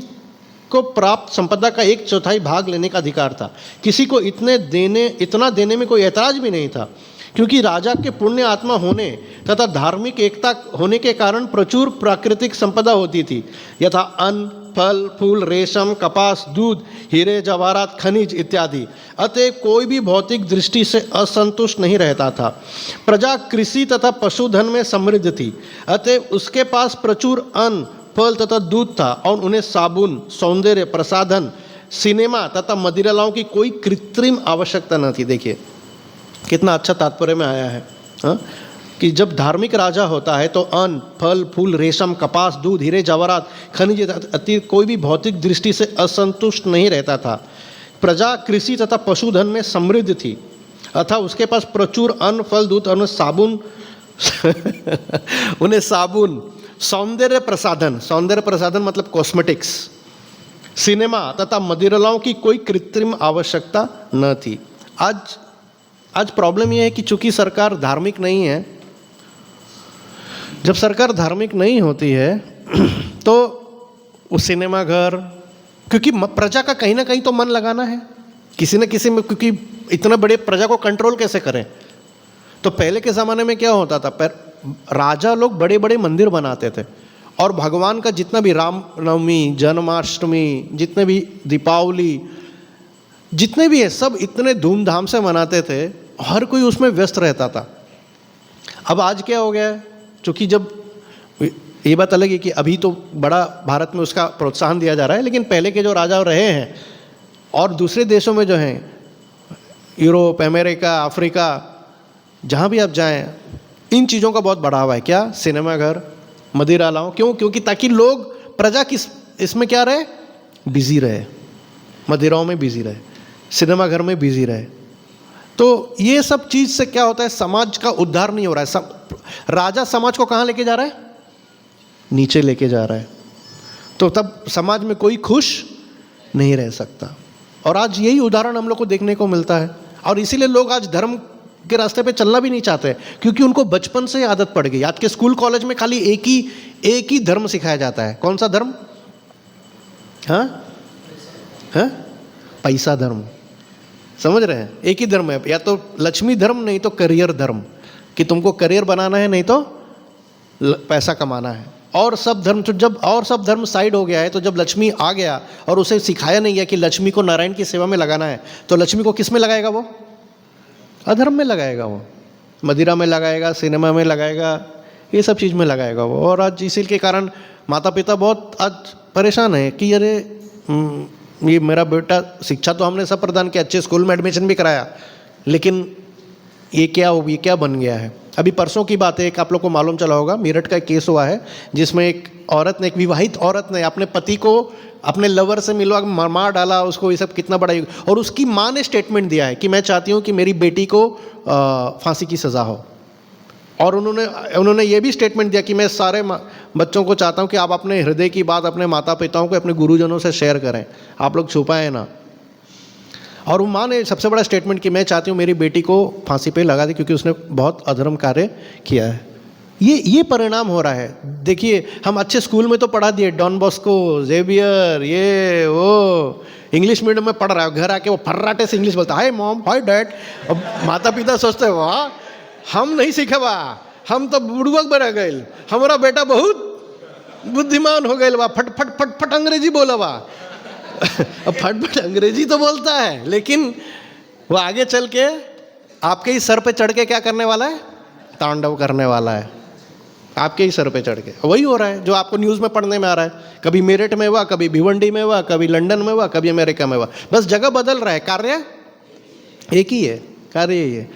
Speaker 1: को प्राप्त संपदा का 1/4 भाग लेने का अधिकार था। किसी को इतना देने में कोई ऐतराज भी नहीं था। क्योंकि राजा के पुण्य आत्मा होने तथा धार्मिक एकता होने के कारण प्रचुर प्राकृतिक संपदा होती थी, यथा अन्न, फल, फूल, रेशम, कपास, दूध, हीरे, जवाहरात, खनिज इत्यादि। अतः कोई भी भौतिक दृष्टि से असंतुष्ट नहीं रहता था। प्रजा कृषि तथा पशुधन में समृद्ध थी, अतः उसके पास प्रचुर अन्न, फल तथा दूध था और उन्हें साबुन, सौंदर्य प्रसाधन, सिनेमा तथा मदिरालाओं की कोई कृत्रिम आवश्यकता न थी। देखिए कितना अच्छा तात्पर्य में आया है, हाँ? कि जब धार्मिक राजा होता है तो अन्न, फल, फूल, रेशम, कपास, दूध, हीरे, जवाहरात, खनिज अति कोई भी भौतिक दृष्टि से असंतुष्ट नहीं रहता था। प्रजा कृषि तथा पशुधन में समृद्ध थी, अतः उसके पास प्रचुर अन्न, फल, दूध और साबुन उन्हें साबुन, सौंदर्य प्रसाधन मतलब कॉस्मेटिक्स, सिनेमा तथा मदिरालाओं की कोई कृत्रिम आवश्यकता न थी। आज प्रॉब्लम यह है कि चूंकि सरकार धार्मिक नहीं है, जब सरकार धार्मिक नहीं होती है तो उस सिनेमा घर, क्योंकि प्रजा का कहीं ना कहीं तो मन लगाना है किसी न किसी में, क्योंकि इतने बड़े प्रजा को कंट्रोल कैसे करें। तो पहले के ज़माने में क्या होता था, राजा लोग बड़े बड़े मंदिर बनाते थे और भगवान का जितना भी रामनवमी, जन्माष्टमी, जितने भी दीपावली, जितने भी है सब इतने धूमधाम से मनाते थे, हर कोई उसमें व्यस्त रहता था। अब आज क्या हो गया है, चूँकि जब ये बात अलग है कि अभी तो बड़ा भारत में उसका प्रोत्साहन दिया जा रहा है, लेकिन पहले के जो राजा रहे हैं और दूसरे देशों में जो हैं, यूरोप, अमेरिका, अफ्रीका, जहाँ भी आप जाएं, इन चीज़ों का बहुत बढ़ावा है। क्या? सिनेमाघर, मदिरालाओं। क्यों? क्योंकि ताकि लोग, प्रजा किस इसमें क्या रहे, बिजी रहे, मदिराओं में बिजी रहे, सिनेमाघर में बिजी रहे। तो ये सब चीज़ से क्या होता है, समाज का उद्धार नहीं हो रहा है। राजा समाज को कहाँ लेके जा रहा है? नीचे लेके जा रहा है। तो तब समाज में कोई खुश नहीं रह सकता। और आज यही उदाहरण हम लोग को देखने को मिलता है। और इसीलिए लोग आज धर्म के रास्ते पे चलना भी नहीं चाहते, क्योंकि उनको बचपन से आदत पड़ गई। आज के स्कूल कॉलेज में खाली एक ही धर्म सिखाया जाता है। कौन सा धर्म? हाँ, पैसा धर्म। समझ रहे हैं? एक ही धर्म है, या तो लक्ष्मी धर्म, नहीं तो करियर धर्म, कि तुमको करियर बनाना है, नहीं तो पैसा कमाना है। और सब धर्म, तो जब और सब धर्म साइड हो गया है, तो जब लक्ष्मी आ गया और उसे सिखाया नहीं गया कि लक्ष्मी को नारायण की सेवा में लगाना है, तो लक्ष्मी को किस में लगाएगा? वो अधर्म में लगाएगा, वो मदिरा में लगाएगा, सिनेमा में लगाएगा, ये सब चीज़ में लगाएगा वो। और आज इसी के कारण माता पिता बहुत आज परेशान है कि अरे ये मेरा बेटा, शिक्षा तो हमने सब प्रदान किया, अच्छे स्कूल में एडमिशन भी कराया, लेकिन ये क्या बन गया है। अभी परसों की बात है, एक आप लोग को मालूम चला होगा, मेरठ का एक केस हुआ है जिसमें एक विवाहित औरत ने अपने पति को अपने लवर से मिलवा मार डाला उसको। ये सब कितना बड़ा, और उसकी माँ ने स्टेटमेंट दिया है कि मैं चाहती हूँ कि मेरी बेटी को फांसी की सज़ा हो। और उन्होंने ये भी स्टेटमेंट दिया कि मैं सारे बच्चों को चाहता हूँ कि आप अपने हृदय की बात अपने माता पिताओं को, अपने गुरुजनों से शेयर करें, आप लोग छुपाएं ना। और वो माँ ने सबसे बड़ा स्टेटमेंट कि मैं चाहती हूँ मेरी बेटी को फांसी पे लगा दी, क्योंकि उसने बहुत अधर्म कार्य किया है। ये परिणाम हो रहा है। देखिए, हम अच्छे स्कूल में तो पढ़ा दिए, डॉन बॉस्को, जेवियर, ये वो, इंग्लिश मीडियम में पढ़ रहा है, घर आके वो फर्राटे से इंग्लिश बोलता है, हाय मॉम, हाय डैड। अब माता पिता सोचते हैं, वाह हम नहीं सीखे, वाह हम तो बुड़बक बना गए, हमारा बेटा बहुत बुद्धिमान हो गए, वाह फट फट फट फट अंग्रेजी बोला, वाह अब फट फट अंग्रेजी तो बोलता है, लेकिन वो आगे चल के आपके ही सर पे चढ़ के क्या करने वाला है? तांडव करने वाला है आपके ही सर पे चढ़ के। वही हो रहा है जो आपको न्यूज़ में पढ़ने में आ रहा है। कभी मेरठ में हुआ, कभी भिवंडी में हुआ, कभी लंदन में हुआ, कभी अमेरिका में हुआ, बस जगह बदल रहा है, कार्य एक ही है, कार्य यही है।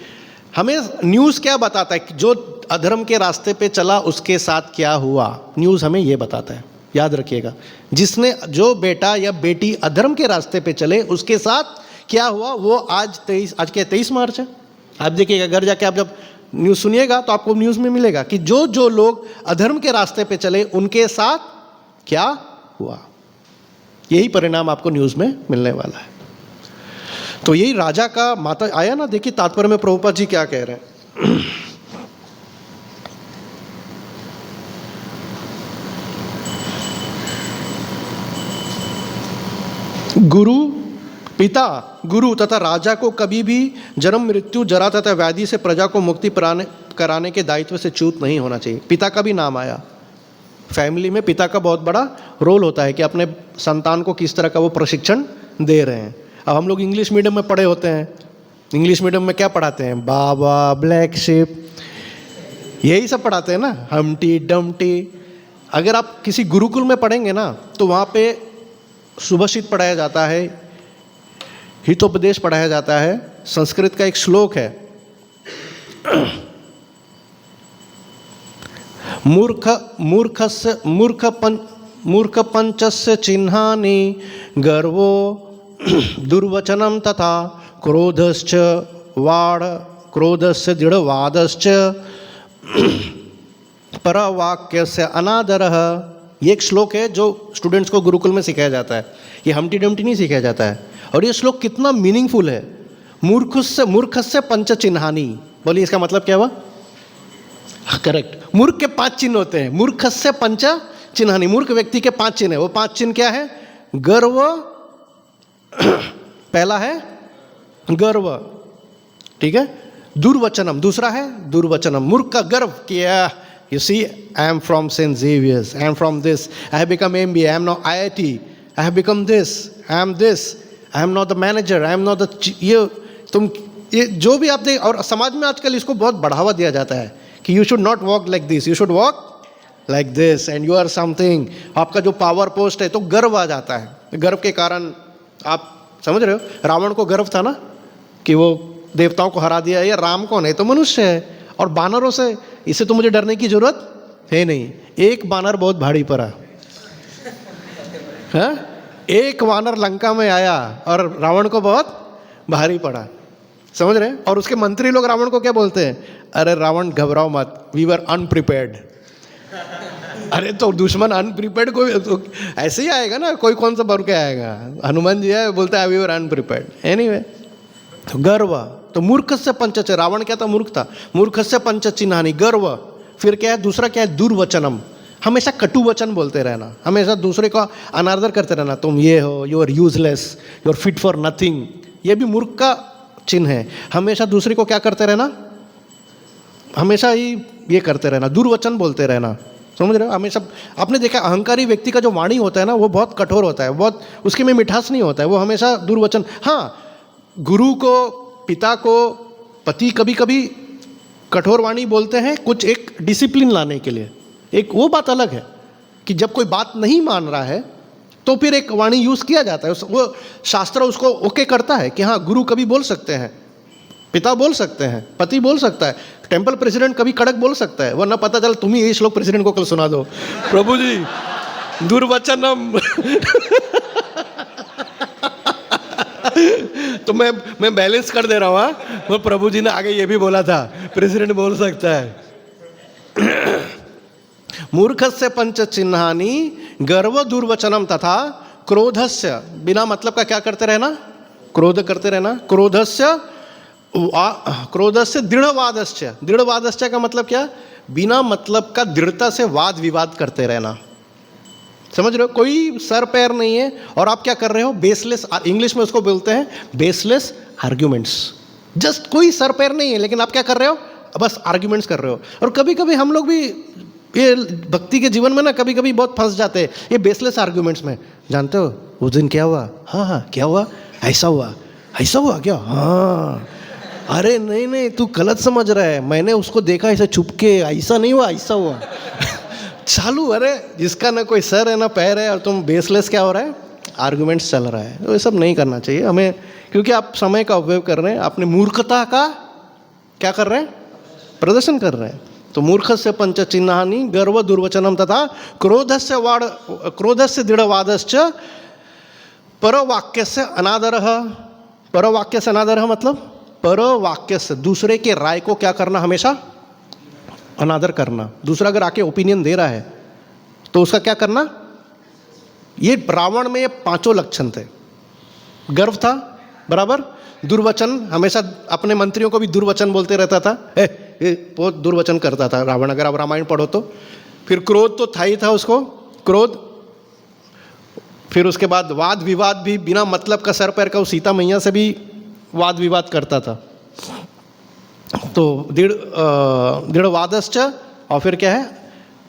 Speaker 1: हमें न्यूज़ क्या बताता है कि जो अधर्म के रास्ते पे चला उसके साथ क्या हुआ, न्यूज़ हमें ये बताता है। याद रखिएगा, जो बेटा या बेटी अधर्म के रास्ते पे चले उसके साथ क्या हुआ, वो आज के 23 मार्च है। आप देखिएगा, घर जाके आप जब न्यूज़ सुनिएगा तो आपको न्यूज़ में मिलेगा कि जो लोग अधर्म के रास्ते पे चले उनके साथ क्या हुआ। यही परिणाम आपको न्यूज़ में मिलने वाला है। तो यही राजा का माता आया ना। देखिए तात्पर्य में प्रभुपाद जी क्या कह रहे हैं। गुरु पिता, गुरु तथा राजा को कभी भी जन्म, मृत्यु, जरा तथा व्याधि से प्रजा को मुक्ति कराने के दायित्व से च्युत नहीं होना चाहिए। पिता का भी नाम आया। फैमिली में पिता का बहुत बड़ा रोल होता है कि अपने संतान को किस तरह का वो प्रशिक्षण दे रहे हैं। अब हम लोग इंग्लिश मीडियम में पढ़े होते हैं। इंग्लिश मीडियम में क्या पढ़ाते हैं? बाबा, ब्लैक शिप, यही सब पढ़ाते हैं ना, हमटी डमटी। अगर आप किसी गुरुकुल में पढ़ेंगे ना तो वहाँ पे सुभाषित पढ़ाया जाता है, हितोपदेश पढ़ाया जाता है। संस्कृत का एक श्लोक है, मूर्ख पंचस्य चिन्हानि गर्वो दुर्वचनम तथा क्रोधस्य दृढ़वादश्च परवाक्यस्य अनादरः। ये एक श्लोक है जो स्टूडेंट्स को गुरुकुल में सिखाया जाता है। ये हमटी डमटी नहीं सिखाया जाता है। और ये श्लोक कितना मीनिंगफुल है। मूर्खस्य पंच चिन्हानि, बोलिए इसका मतलब क्या हुआ? करेक्ट, मूर्ख के 5 चिन्ह होते हैं। मूर्खस्य पंच चिन्हानि, मूर्ख व्यक्ति के 5 चिन्ह है। वो 5 चिन्ह क्या है? गर्व, पहला है गर्व, ठीक है। दुर्वचनम, दूसरा है दुर्वचनम, मूर्ख का गर्व किया। You see, I am from St. Xavier's, I am from this, I have become MBA, I am now IIT, I have become this, I am this, I am not the manager, I am not the ये जो भी आप देख। और समाज में आजकल इसको बहुत बढ़ावा दिया जाता है कि you should not walk like this, you should walk like this and you are something. आपका जो पावर पोस्ट है तो गर्व आ जाता है। गर्व के कारण आप समझ रहे हो, रावण को गर्व था ना कि वो देवताओं को हरा दिया। ये राम कौन है? तो मनुष्य है। और बानरों से, इससे तो मुझे डरने की जरूरत है नहीं। एक बानर बहुत भारी पड़ा है। एक वानर लंका में आया और रावण को बहुत भारी पड़ा, समझ रहे हैं। और उसके मंत्री लोग रावण को क्या बोलते हैं? अरे रावण घबराओ मत, वी वर अनप्रिपेयर्ड। अरे तो दुश्मन अनप्रिपेयर्ड को तो ऐसे ही आएगा ना, कोई कौन सा भर के आएगा? हनुमान जी है, बोलता है वी वर अनप्रिपेयर्ड। एनीवे, तो गर्व, तो मूर्खस्य पंच, रावण क्या था? मूर्ख था। मूर्खस्य पंच चिन्हानि, गर्व। फिर क्या है? दूसरा क्या है? दुर्वचनम, हमेशा कटु वचन बोलते रहना, हमेशा दूसरे का अनादर करते रहना। तुम ये हो, you are useless, you are fit for nothing. ये भी मूर्ख का चिन्ह है। हमेशा दूसरे को क्या करते रहना? हमेशा ही ये करते रहना, दुर्वचन बोलते रहना, समझ रहे हो। हमेशा आपने देखा अहंकारी व्यक्ति का जो वाणी होता है ना, वो बहुत कठोर होता है, बहुत उसके में मिठास नहीं होता है, वो हमेशा दुर्वचन। हाँ, गुरु को, पिता को, पति कभी कभी कठोर वाणी बोलते हैं, कुछ एक डिसिप्लिन लाने के लिए। एक वो बात अलग है कि जब कोई बात नहीं मान रहा है तो फिर एक वाणी यूज़ किया जाता है। वो शास्त्र उसको ओके करता है कि हाँ, गुरु कभी बोल सकते हैं, पिता बोल सकते हैं, पति बोल सकता है, टेम्पल प्रेसिडेंट कभी कड़क बोल सकता है। वरना पता चल तुम ही यही श्लोक प्रेसिडेंट को कल सुना दो, प्रभु जी दुर्वचनम। तो मैं बैलेंस कर दे रहा हूँ। वो प्रभु जी ने आगे ये भी बोला था, प्रेसिडेंट बोल सकता है। मूर्खस्य पंच चिन्हानि गर्व दुर्वचनम तथा क्रोधस्य, बिना मतलब का क्या करते रहना? क्रोध करते रहना। क्रोधस्य दृढ़वादस्य, दृढ़वादस्य का मतलब क्या? बिना मतलब का दृढ़ता से वाद विवाद करते रहना, समझ रहे हो। कोई सर पैर नहीं है और आप क्या कर रहे हो? बेसलेस, इंग्लिश में उसको बोलते हैं बेसलेस आर्ग्यूमेंट्स। जस्ट कोई सर पैर नहीं है लेकिन आप क्या कर रहे हो? बस आर्ग्यूमेंट्स कर रहे हो। और कभी कभी हम लोग भी ये भक्ति के जीवन में ना कभी कभी बहुत फंस जाते हैं ये बेसलेस आर्ग्यूमेंट्स में। जानते हो उस दिन क्या हुआ? हाँ, क्या हुआ? ऐसा हुआ क्या? हाँ, अरे नहीं तू गलत समझ रहा है, मैंने उसको देखा ऐसे छुपके, ऐसा नहीं हुआ, ऐसा हुआ। चालू, अरे जिसका ना कोई सर है ना पैर है और तुम बेसलेस क्या हो रहा है? आर्गुमेंट्स चल रहा है। तो ये सब नहीं करना चाहिए हमें, क्योंकि आप समय का उपयोग कर रहे हैं, अपने मूर्खता का क्या कर रहे हैं? प्रदर्शन कर रहे हैं। तो मूर्खस्य पंच चिन्हानि गर्व दुर्वचनम तथा क्रोधस्य दृढ़वादश्च परवाक्यस्य अनादरः। परवाक्यस्य अनादरः मतलब परवाक्यस्य, दूसरे के राय को क्या करना? हमेशा अनादर करना। दूसरा अगर आके ओपिनियन दे रहा है तो उसका क्या करना? ये रावण में ये 5 लक्षण थे। गर्व था, बराबर। दुर्वचन, हमेशा अपने मंत्रियों को भी दुर्वचन बोलते रहता था, बहुत दुर्वचन करता था रावण, अगर आप रामायण पढ़ो तो। फिर क्रोध तो था ही था उसको, क्रोध। फिर उसके बाद वाद विवाद भी बिना मतलब का सर पैर का, वो सीता मैया से भी वाद विवाद करता था। तो दृढ़ वादश्च, और फिर क्या है,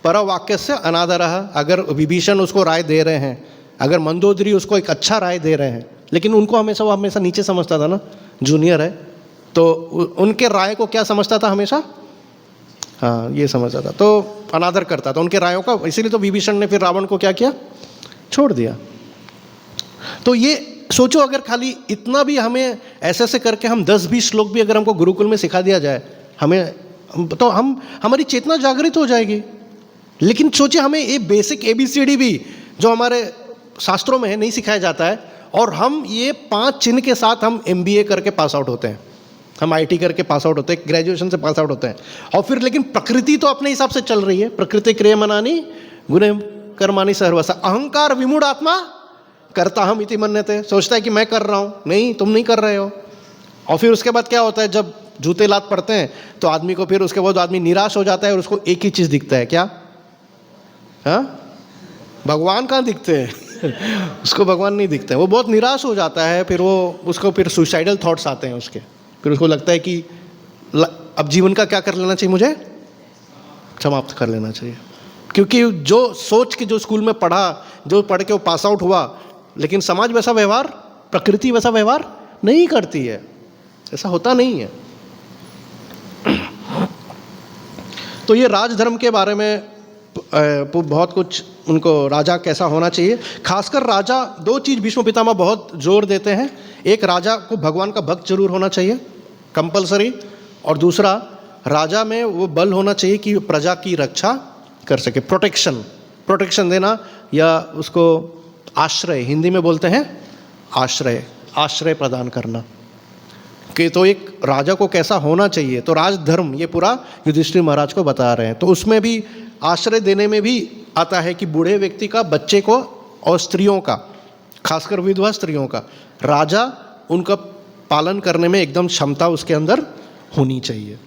Speaker 1: पर वाक्य से अनादरः। अगर विभीषण उसको राय दे रहे हैं, अगर मंदोदरी उसको एक अच्छा राय दे रहे हैं, लेकिन उनको वो हमेशा नीचे समझता था ना, जूनियर है, तो उनके राय को क्या समझता था हमेशा, हाँ ये समझता था, तो अनादर करता था उनके रायों का। इसीलिए तो विभीषण ने फिर रावण को क्या किया, छोड़ दिया। तो ये सोचो, अगर खाली इतना भी हमें ऐसे ऐसे करके हम 10-20 श्लोक भी अगर हमको गुरुकुल में सिखा दिया जाए, हमें तो हमारी चेतना जागृत हो जाएगी। लेकिन सोचिए, हमें ये बेसिक ABCD भी जो हमारे शास्त्रों में है नहीं सिखाया जाता है, और हम ये 5 चिन्ह के साथ हम MBA करके पास आउट होते हैं, हम IT करके पास आउट होते हैं, ग्रेजुएशन से पास आउट होते हैं, और फिर लेकिन प्रकृति तो अपने हिसाब से चल रही है। प्रकृति क्रियमाणानि गुणे कर्माणि सर्वसा, अहंकार विमूढ़ आत्मा करता हम इति मन्यते, सोचता है कि मैं कर रहा हूँ, नहीं तुम नहीं कर रहे हो। और फिर उसके बाद क्या होता है, जब जूते लात पड़ते हैं तो आदमी को फिर उसके बाद आदमी निराश हो जाता है, और उसको एक ही चीज़ दिखता है, क्या, हाँ, भगवान कहाँ दिखते हैं उसको भगवान नहीं दिखते हैं, वो बहुत निराश हो जाता है। फिर उसको फिर सुसाइडल थॉट्स आते हैं उसके, फिर उसको लगता है कि अब जीवन का क्या कर लेना चाहिए, मुझे समाप्त कर लेना चाहिए। क्योंकि जो सोच के जो स्कूल में पढ़ा, जो पढ़ के वो पास आउट हुआ, लेकिन समाज वैसा व्यवहार, प्रकृति वैसा व्यवहार नहीं करती है, ऐसा होता नहीं है। तो ये राजधर्म के बारे में बहुत कुछ, उनको राजा कैसा होना चाहिए, खासकर राजा, 2 चीज़ भीष्म पितामह बहुत जोर देते हैं। एक, राजा को भगवान का भक्त जरूर होना चाहिए, कंपलसरी, और दूसरा, राजा में वो बल होना चाहिए कि प्रजा की रक्षा कर सके, प्रोटेक्शन देना, या उसको आश्रय, हिंदी में बोलते हैं आश्रय प्रदान करना, कि तो एक राजा को कैसा होना चाहिए। तो राजधर्म ये पूरा युधिष्ठिर महाराज को बता रहे हैं। तो उसमें भी आश्रय देने में भी आता है कि बूढ़े व्यक्ति का, बच्चे को, और स्त्रियों का, खासकर विधवा स्त्रियों का, राजा उनका पालन करने में एकदम क्षमता उसके अंदर होनी चाहिए।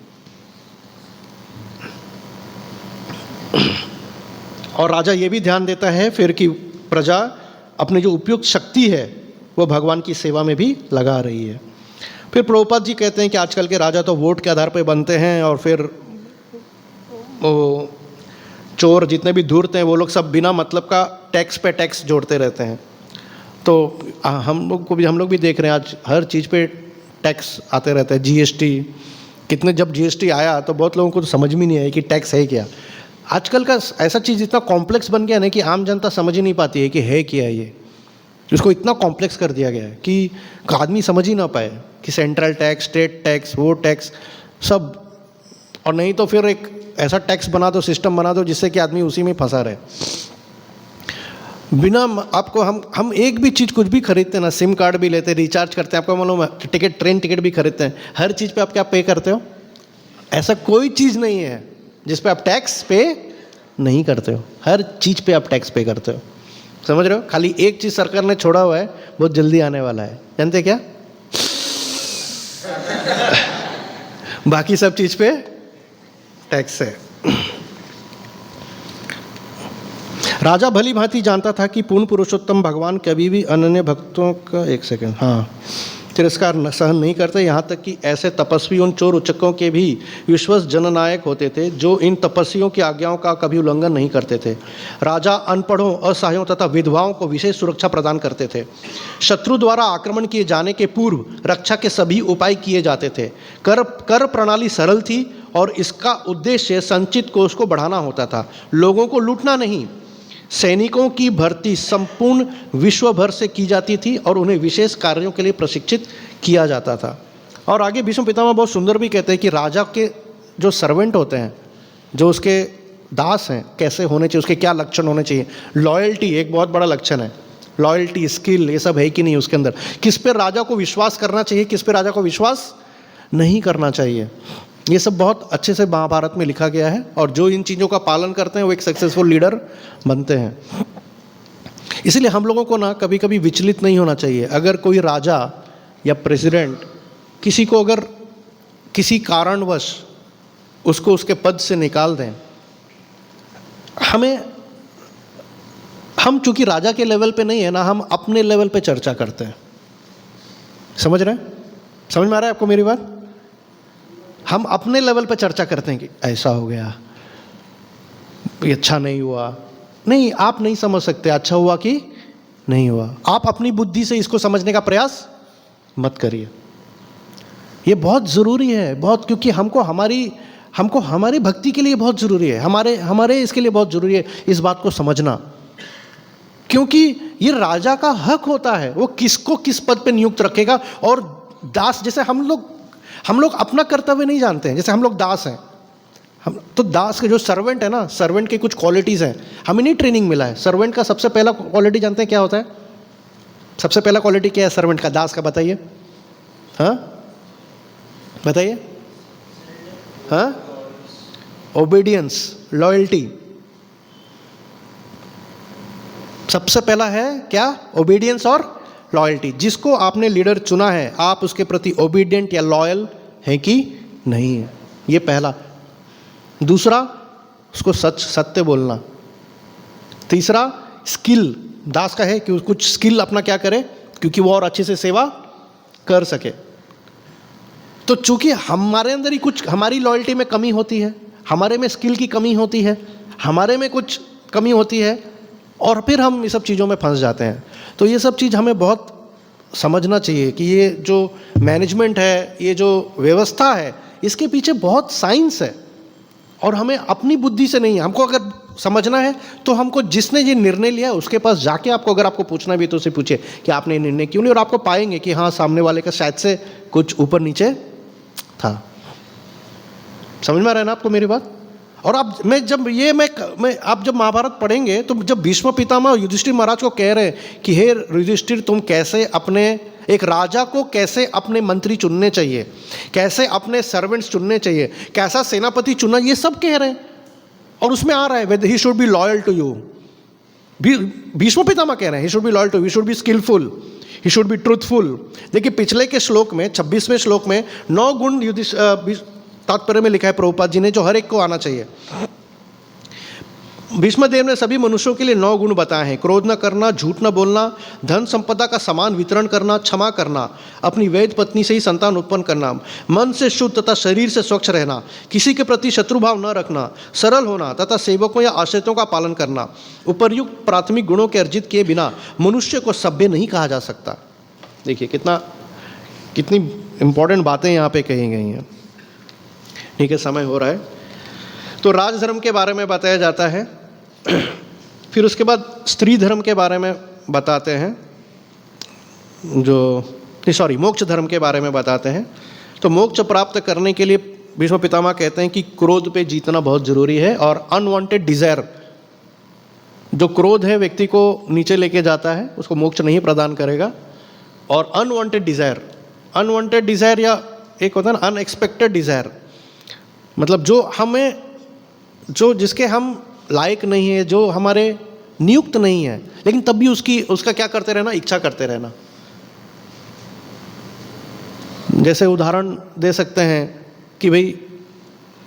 Speaker 1: और राजा ये भी ध्यान देता है फिर कि प्रजा अपनी जो उपयुक्त शक्ति है वो भगवान की सेवा में भी लगा रही है। फिर प्रभुपाद जी कहते हैं कि आजकल के राजा तो वोट के आधार पर बनते हैं, और फिर वो चोर जितने भी धूर्त हैं वो लोग सब बिना मतलब का टैक्स पे टैक्स जोड़ते रहते हैं। तो हम लोग भी देख रहे हैं, आज हर चीज़ पे टैक्स आते रहते हैं। GST कितने, जब GST आया तो बहुत लोगों को तो समझ में नहीं आया कि टैक्स है क्या। आजकल का ऐसा चीज़ इतना कॉम्प्लेक्स बन गया ना कि आम जनता समझ ही नहीं पाती है कि है क्या है ये। उसको इतना कॉम्प्लेक्स कर दिया गया है कि आदमी समझ ही ना पाए कि सेंट्रल टैक्स, स्टेट टैक्स, वो टैक्स सब, और नहीं तो फिर एक ऐसा टैक्स बना दो, सिस्टम बना दो जिससे कि आदमी उसी में फंसा रहे। बिना आपको हम एक भी चीज़ कुछ भी खरीदते हैं ना, सिम कार्ड भी लेते हैं, रिचार्ज करते हैं, आपको मालूम है, टिकट, ट्रेन टिकट भी खरीदते हैं, हर चीज़ पे आप क्या पे करते हो? ऐसा कोई चीज़ नहीं है जिस पे आप टैक्स पे नहीं करते हो, हर चीज़ पे आप टैक्स पे करते हो। समझ रहे हो? खाली एक चीज़ सरकार ने छोड़ा हुआ है, बहुत जल्दी आने वाला है, जानते क्या? बाकी सब चीज़ पे टैक्स है। राजा भली भांति जानता था कि पूर्ण पुरुषोत्तम भगवान कभी भी अनन्य भक्तों का, एक सेकंड, हाँ, तिरस्कार सहन नहीं करते। यहाँ तक कि ऐसे तपस्वी उन चोर उच्चकों के भी विश्वस जननायक होते थे जो इन तपस्वियों की आज्ञाओं का कभी उल्लंघन नहीं करते थे। राजा अनपढ़ों, असहायों तथा विधवाओं को विशेष सुरक्षा प्रदान करते थे। शत्रु द्वारा आक्रमण किए जाने के पूर्व रक्षा के सभी उपाय किए जाते थे। कर प्रणाली सरल थी और इसका उद्देश्य संचित कोष को बढ़ाना होता था, लोगों को लूटना नहीं। सैनिकों की भर्ती संपूर्ण विश्व भर से की जाती थी और उन्हें विशेष कार्यों के लिए प्रशिक्षित किया जाता था। और आगे भीष्म पितामह बहुत सुंदर भी कहते हैं कि राजा के जो सर्वेंट होते हैं, जो उसके दास हैं, कैसे होने चाहिए, उसके क्या लक्षण होने चाहिए। लॉयल्टी एक बहुत बड़ा लक्षण है, लॉयल्टी, स्किल, ये सब है कि नहीं उसके अंदर। किस पे राजा को विश्वास करना चाहिए, किस पे राजा को विश्वास नहीं करना चाहिए, ये सब बहुत अच्छे से महाभारत में लिखा गया है। और जो इन चीज़ों का पालन करते हैं वो एक सक्सेसफुल लीडर बनते हैं। इसलिए हम लोगों को ना कभी कभी विचलित नहीं होना चाहिए। अगर कोई राजा या प्रेसिडेंट किसी को अगर किसी कारणवश उसको उसके पद से निकाल दें, हम चूंकि राजा के लेवल पे नहीं है ना, हम अपने लेवल पे चर्चा करते हैं। समझ रहे हैं? समझ में आ रहा है आपको मेरी बात? हम अपने लेवल पे चर्चा करते हैं कि ऐसा हो गया, ये अच्छा नहीं हुआ। नहीं, आप नहीं समझ सकते अच्छा हुआ कि नहीं हुआ। आप अपनी बुद्धि से इसको समझने का प्रयास मत करिए। ये बहुत ज़रूरी है, बहुत, क्योंकि हमको हमारी भक्ति के लिए बहुत ज़रूरी है, हमारे इसके लिए बहुत ज़रूरी है इस बात को समझना। क्योंकि ये राजा का हक होता है, वो किसको किस पद पे नियुक्त रखेगा। और दास, जैसे हम लोग अपना कर्तव्य नहीं जानते हैं, जैसे हम लोग दास हैं, हम तो दास के जो सर्वेंट है ना, सर्वेंट की कुछ क्वालिटीज़ हैं, हमें नहीं ट्रेनिंग मिला है। सर्वेंट का सबसे पहला क्वालिटी जानते हैं क्या होता है? सबसे पहला क्वालिटी क्या है सर्वेंट का, दास का? बताइए, हाँ बताइए। हाँ, ओबीडियंस, लॉयल्टी। सबसे पहला है क्या? ओबीडियंस और लॉयल्टी। जिसको आपने लीडर चुना है, आप उसके प्रति ओबीडियंट या लॉयल है कि नहीं है, ये पहला। दूसरा, उसको सत्य बोलना। तीसरा, स्किल, दास का है कि कुछ स्किल अपना क्या करे, क्योंकि वो और अच्छे से सेवा कर सके। तो चूंकि हमारे अंदर ही कुछ, हमारी लॉयल्टी में कमी होती है, हमारे में स्किल की कमी होती है, हमारे में कुछ कमी होती है, और फिर हम ये सब चीज़ों में फंस जाते हैं। तो ये सब चीज़ हमें बहुत समझना चाहिए कि ये जो मैनेजमेंट है, ये जो व्यवस्था है, इसके पीछे बहुत साइंस है। और हमें अपनी बुद्धि से नहीं, हमको अगर समझना है तो हमको जिसने ये निर्णय लिया उसके पास जाके आपको, अगर आपको पूछना भी तो उसे पूछिए कि आपने ये निर्णय क्यों नहीं, और आपको पाएंगे कि हाँ, सामने वाले का शायद से कुछ ऊपर नीचे था। समझ में आ रहा है ना आपको मेरी बात? और आप आप जब महाभारत पढ़ेंगे तो जब भीष्म पितामह युधिष्ठिर महाराज को कह रहे हैं कि हे युधिष्ठिर, तुम कैसे अपने, एक राजा को कैसे अपने मंत्री चुनने चाहिए, कैसे अपने सर्वेंट्स चुनने चाहिए, कैसा सेनापति चुनना, ये सब कह रहे हैं। और उसमें आ रहा है whether he should be loyal to you. Bhishma Pitamah कह रहे हैं he should be loyal to, he should be skillful, he should be truthful. देखिए पिछले के श्लोक में, 26वें श्लोक में 9 गुण तात्पर्य में लिखा है प्रभुपाद जी ने, जो हर एक को आना चाहिए। भीष्मदेव ने सभी मनुष्यों के लिए 9 गुण बताए हैं। क्रोध न करना, झूठ न बोलना, धन संपदा का समान वितरण करना, क्षमा करना, अपनी वैध पत्नी से ही संतान उत्पन्न करना, मन से शुद्ध तथा शरीर से स्वच्छ रहना, किसी के प्रति शत्रुभाव न रखना, सरल होना तथा सेवकों या आश्रितों का पालन करना। उपर्युक्त प्राथमिक गुणों के अर्जित किए बिना मनुष्य को सभ्य नहीं कहा जा सकता। देखिए कितनी इंपॉर्टेंट बातें यहाँ पे कही गई हैं। ठीक है, समय हो रहा है। तो राजधर्म के बारे में बताया जाता है, फिर उसके बाद स्त्री धर्म के बारे में बताते हैं, मोक्ष धर्म के बारे में बताते हैं। तो मोक्ष प्राप्त करने के लिए भीष्म पितामह कहते हैं कि क्रोध पे जीतना बहुत ज़रूरी है। और अनवांटेड डिज़ायर, जो क्रोध है व्यक्ति को नीचे लेके जाता है, उसको मोक्ष नहीं प्रदान करेगा। और अनवांटेड डिज़ायर या एक होता है ना अनएक्सपेक्टेड डिज़ायर, मतलब जो जिसके हम लायक नहीं है, जो हमारे नियुक्त नहीं है, लेकिन तब भी उसका क्या करते रहना, इच्छा करते रहना। जैसे उदाहरण दे सकते हैं कि भाई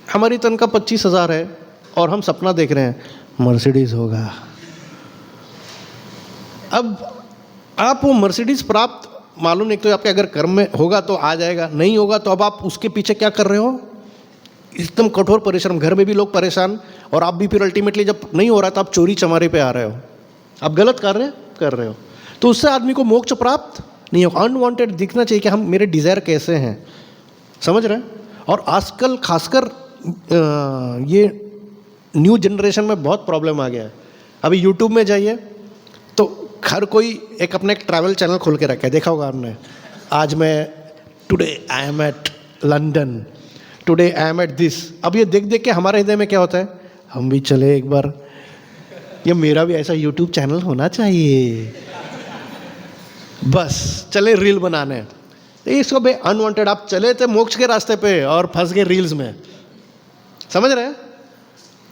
Speaker 1: हमारी तनख्वाह 25,000 है और हम सपना देख रहे हैं मर्सिडीज़ होगा। अब आप वो मर्सिडीज़ प्राप्त, मालूम नहीं, तो आपके अगर कर्म में होगा तो आ जाएगा, नहीं होगा तो अब आप उसके पीछे क्या कर रहे हो, एकदम कठोर परिश्रम। घर में भी लोग परेशान, और आप भी फिर अल्टीमेटली जब नहीं हो रहा तो आप चोरी चमारी पे आ रहे हो, आप गलत कार्य कर रहे हो। तो उससे आदमी को मोक्ष प्राप्त नहीं होगा। अनवांटेड दिखना चाहिए कि हम, मेरे डिज़ायर कैसे हैं, समझ रहे हैं? और आजकल खासकर ये न्यू जनरेशन में बहुत प्रॉब्लम आ गया है। अभी यूट्यूब में जाइए तो हर कोई एक अपने एक ट्रैवल चैनल खोल के रखा है, देखा होगा आपने। आज मैं today I am at London, today I am at this. अब ये देख देख के हमारे हृदय में क्या होता है, हम भी चले एक बार, ये मेरा भी ऐसा यूट्यूब चैनल होना चाहिए, बस चले रील बनाने। इसको भाई अनवांटेड, आप चले थे मोक्ष के रास्ते पे और फंस गए रील्स में, समझ रहे हैं?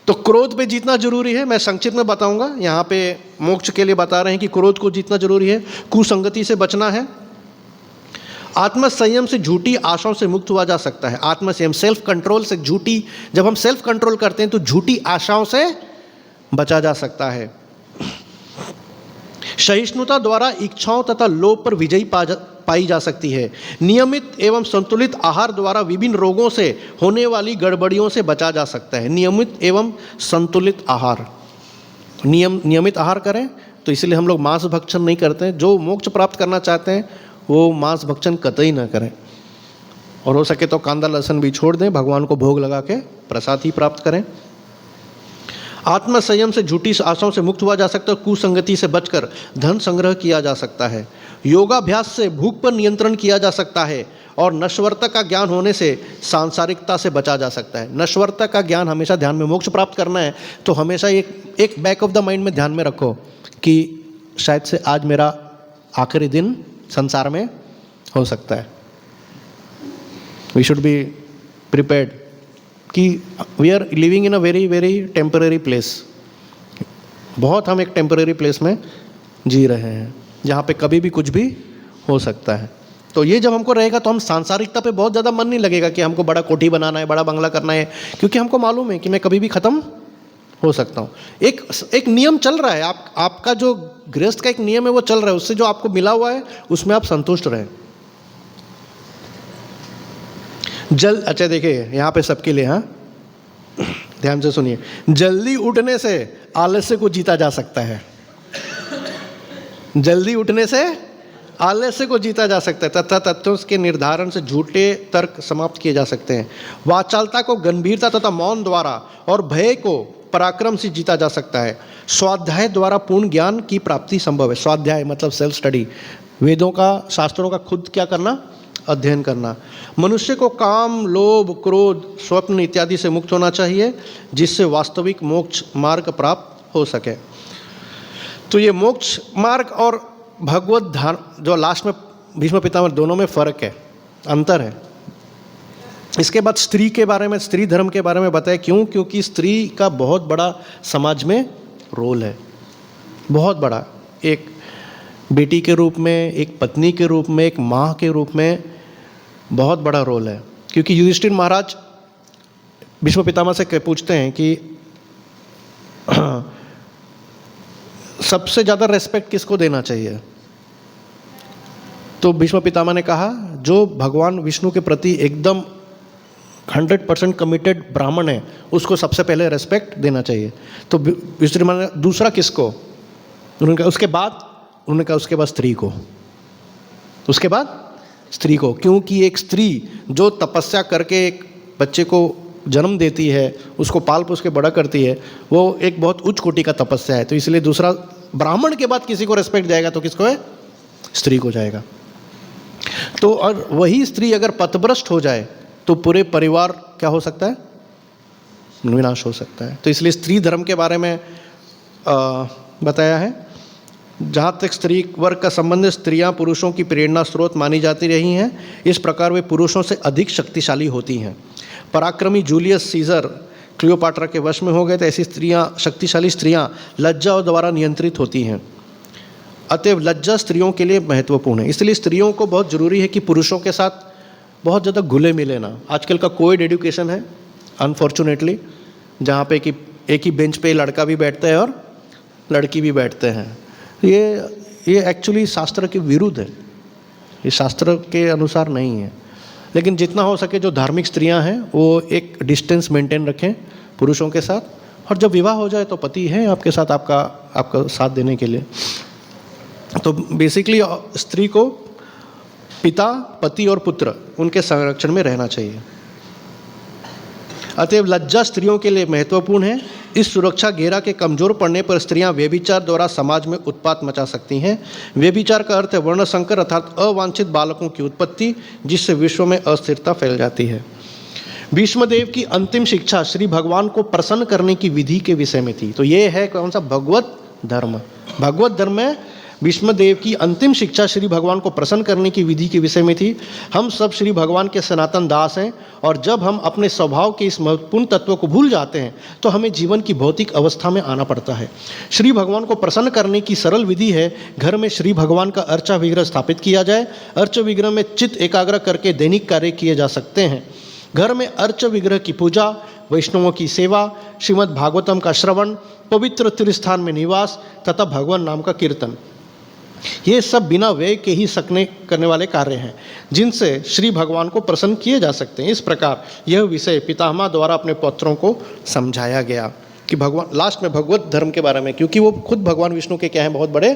Speaker 1: तो क्रोध पे जीतना जरूरी है। मैं संक्षिप्त में बताऊंगा, यहाँ पे मोक्ष के लिए बता रहे हैं कि क्रोध को जीतना जरूरी है, कुसंगति से बचना है, आत्मसंयम से झूठी आशाओं से मुक्त हुआ जा सकता है। आत्मसंयम, सेल्फ कंट्रोल से, जब हम सेल्फ कंट्रोल करते हैं तो झूठी आशाओं से बचा जा सकता है। सहिष्णुता द्वारा इच्छाओं तथा लोभ पर विजयी पाई जा सकती है। नियमित एवं संतुलित आहार द्वारा विभिन्न रोगों से होने वाली गड़बड़ियों से बचा जा सकता है। नियमित एवं संतुलित आहार, नियमित आहार करें, तो इसलिए हम लोग मांस भक्षण नहीं करते हैं। जो मोक्ष प्राप्त करना चाहते हैं वो मांस भक्षण कतई ना करें, और हो सके तो कांदा लहसुन भी छोड़ दें, भगवान को भोग लगा के प्रसाद ही प्राप्त करें। आत्म संयम से झूठी आशाओं से मुक्त हुआ जा सकता है। कुसंगति से बचकर धन संग्रह किया जा सकता है। योगाभ्यास से भूख पर नियंत्रण किया जा सकता है, और नश्वरता का ज्ञान होने से सांसारिकता से बचा जा सकता है। नश्वरता का ज्ञान हमेशा ध्यान में, मोक्ष प्राप्त करना है तो हमेशा एक बैक ऑफ द माइंड में ध्यान में रखो कि शायद से आज मेरा आखिरी दिन संसार में हो सकता है। वी शुड बी प्रिपेयर्ड कि we are living in a very very temporary place. बहुत हम एक टेम्पररी प्लेस में जी रहे हैं जहाँ पे कभी भी कुछ भी हो सकता है। तो ये जब हमको रहेगा तो हम सांसारिकता पे बहुत ज़्यादा मन नहीं लगेगा कि हमको बड़ा कोठी बनाना है, बड़ा बंगला करना है, क्योंकि हमको मालूम है कि मैं कभी भी ख़त्म हो सकता हूँ। एक नियम चल रहा है, आपका जो गृहस्थ का एक नियम है वो चल रहा है, उससे जो आपको मिला हुआ है उसमें आप संतुष्ट रहें। अच्छा देखिए यहाँ पे सबके लिए, हाँ ध्यान से सुनिए, जल्दी उठने से आलस्य को जीता जा सकता है। जल्दी उठने से आलस्य को जीता जा सकता है तथा तथ्यों के निर्धारण से झूठे तर्क समाप्त किए जा सकते हैं। वाचालता को गंभीरता तथा मौन द्वारा और भय को पराक्रम से जीता जा सकता है। स्वाध्याय द्वारा पूर्ण ज्ञान की प्राप्ति संभव है। स्वाध्याय मतलब सेल्फ स्टडी, वेदों का, शास्त्रों का खुद क्या करना, अध्ययन करना। मनुष्य को काम, लोभ, क्रोध, स्वप्न इत्यादि से मुक्त होना चाहिए, जिससे वास्तविक मोक्ष मार्ग प्राप्त हो सके। तो ये मोक्ष मार्ग और भगवत धर्म जो लास्ट में भीष्म पितामह, दोनों में फ़र्क है, अंतर है। इसके बाद स्त्री के बारे में, स्त्री धर्म के बारे में बताया। क्यों? क्योंकि स्त्री का बहुत बड़ा समाज में रोल है, बहुत बड़ा। एक बेटी के रूप में, एक पत्नी के रूप में, एक माँ के रूप में बहुत बड़ा रोल है। क्योंकि युधिष्ठिर महाराज भीष्म पितामह से पूछते हैं कि सबसे ज़्यादा रेस्पेक्ट किसको देना चाहिए? तो भीष्म पितामह ने कहा जो भगवान विष्णु के प्रति एकदम 100% कमिटेड ब्राह्मण है उसको सबसे पहले रेस्पेक्ट देना चाहिए। तो युधिष्ठिर महाराज ने दूसरा किसको? उन्होंने कहा उसके बाद स्त्री को, उसके बाद स्त्री को। क्योंकि एक स्त्री जो तपस्या करके एक बच्चे को जन्म देती है, उसको पाल पोस के बड़ा करती है, वो एक बहुत उच्च कोटि का तपस्या है। तो इसलिए दूसरा, ब्राह्मण के बाद किसी को रेस्पेक्ट जाएगा तो किसको है? स्त्री को जाएगा। तो और वही स्त्री अगर पथभ्रष्ट हो जाए तो पूरे परिवार क्या हो सकता है? विनाश हो सकता है। तो इसलिए स्त्री धर्म के बारे में बताया है। जहाँ तक स्त्री वर्ग का संबंध, स्त्रियाँ पुरुषों की प्रेरणा स्रोत मानी जाती रही हैं। इस प्रकार वे पुरुषों से अधिक शक्तिशाली होती हैं। पराक्रमी जूलियस सीजर क्लियोपाट्रा के वश में हो गए तो ऐसी स्त्रियाँ, शक्तिशाली स्त्रियाँ लज्जा और द्वारा नियंत्रित होती हैं। अतएव लज्जा स्त्रियों के लिए महत्वपूर्ण है। इसलिए स्त्रियों को बहुत ज़रूरी है कि पुरुषों के साथ बहुत ज़्यादा घुले मिले ना। आजकल का कोएड एजुकेशन है अनफॉर्चुनेटली, जहाँ पे कि एक ही बेंच पे लड़का भी बैठता है और लड़की भी बैठते हैं। ये एक्चुअली शास्त्र के विरुद्ध है, ये शास्त्र के अनुसार नहीं है। लेकिन जितना हो सके जो धार्मिक स्त्रियां हैं वो एक डिस्टेंस मेंटेन रखें पुरुषों के साथ, और जब विवाह हो जाए तो पति है आपके साथ, आपका साथ देने के लिए। तो बेसिकली स्त्री को पिता, पति और पुत्र उनके संरक्षण में रहना चाहिए। अतएव लज्जा स्त्रियों के लिए महत्वपूर्ण है। इस सुरक्षा घेरा के कमजोर पड़ने पर स्त्रियां व्यभिचार द्वारा समाज में उत्पात मचा सकती हैं। व्यभिचार का अर्थ है वर्ण संकर अर्थात अवांछित बालकों की उत्पत्ति, जिससे विश्व में अस्थिरता फैल जाती है। भीष्मदेव की अंतिम शिक्षा श्री भगवान को प्रसन्न करने की विधि के विषय में थी। तो ये है कौन सा? भगवत धर्म। भगवत धर्म में भीष्मदेव की अंतिम शिक्षा श्री भगवान को प्रसन्न करने की विधि के विषय में थी। हम सब श्री भगवान के सनातन दास हैं, और जब हम अपने स्वभाव के इस महत्वपूर्ण तत्व को भूल जाते हैं तो हमें जीवन की भौतिक अवस्था में आना पड़ता है। श्री भगवान को प्रसन्न करने की सरल विधि है, घर में श्री भगवान का अर्चा विग्रह स्थापित किया जाए। अर्च विग्रह में चित्त एकाग्र करके दैनिक कार्य किए जा सकते हैं। घर में अर्च विग्रह की पूजा, वैष्णवों की सेवा, श्रीमद् भागवतम का श्रवण, पवित्र तीर्थस्थान में निवास तथा भगवान नाम का कीर्तन, ये सब बिना व्यय के ही सकने करने वाले कार्य हैं जिनसे श्री भगवान को प्रसन्न किए जा सकते हैं। इस प्रकार यह विषय पितामह द्वारा अपने पौत्रों को समझाया गया कि भगवान लास्ट में भगवत धर्म के बारे में, क्योंकि वो खुद भगवान विष्णु के क्या हैं, बहुत बड़े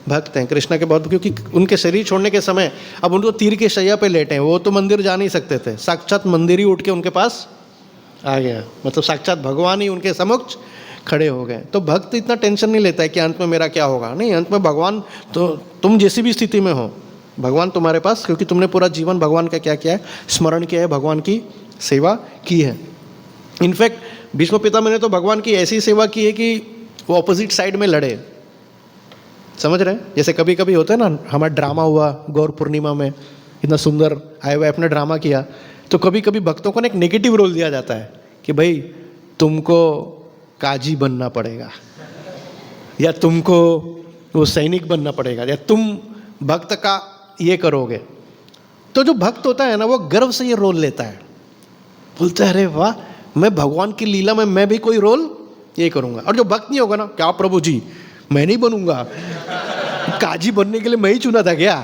Speaker 1: भक्त हैं कृष्ण के बहुत, क्योंकि उनके शरीर छोड़ने के समय अब उनको तीर के शैया पे लेटे हैं, वो तो मंदिर जा नहीं सकते थे, साक्षात मंदिर ही उठ के उनके पास आ गया, मतलब साक्षात भगवान ही उनके समक्ष खड़े हो गए। तो भक्त इतना टेंशन नहीं लेता है कि अंत में मेरा क्या होगा, नहीं, अंत में भगवान तो तुम जैसी भी स्थिति में हो भगवान तुम्हारे पास, क्योंकि तुमने पूरा जीवन भगवान का क्या किया है, स्मरण किया है, भगवान की सेवा की है। इनफैक्ट भीष्म पितामह ने तो भगवान की ऐसी सेवा की है कि वो ऑपोजिट साइड में लड़े, समझ रहे हैं। जैसे कभी कभी होता है ना, हमारा ड्रामा हुआ गौर पूर्णिमा में, इतना सुंदर आए हुए अपने ड्रामा किया, तो कभी कभी भक्तों को ना एक नेगेटिव रोल दिया जाता है कि भाई तुमको काजी बनना पड़ेगा, या तुमको वो सैनिक बनना पड़ेगा, या तुम भक्त का ये करोगे। तो जो भक्त होता है ना, वो गर्व से ये रोल लेता है, बोलता है अरे वाह, मैं भगवान की लीला में मैं भी कोई रोल ये करूँगा। और जो भक्त नहीं होगा ना, क्या प्रभु जी मैं नहीं बनूंगा, काजी बनने के लिए मैं ही चुना था क्या,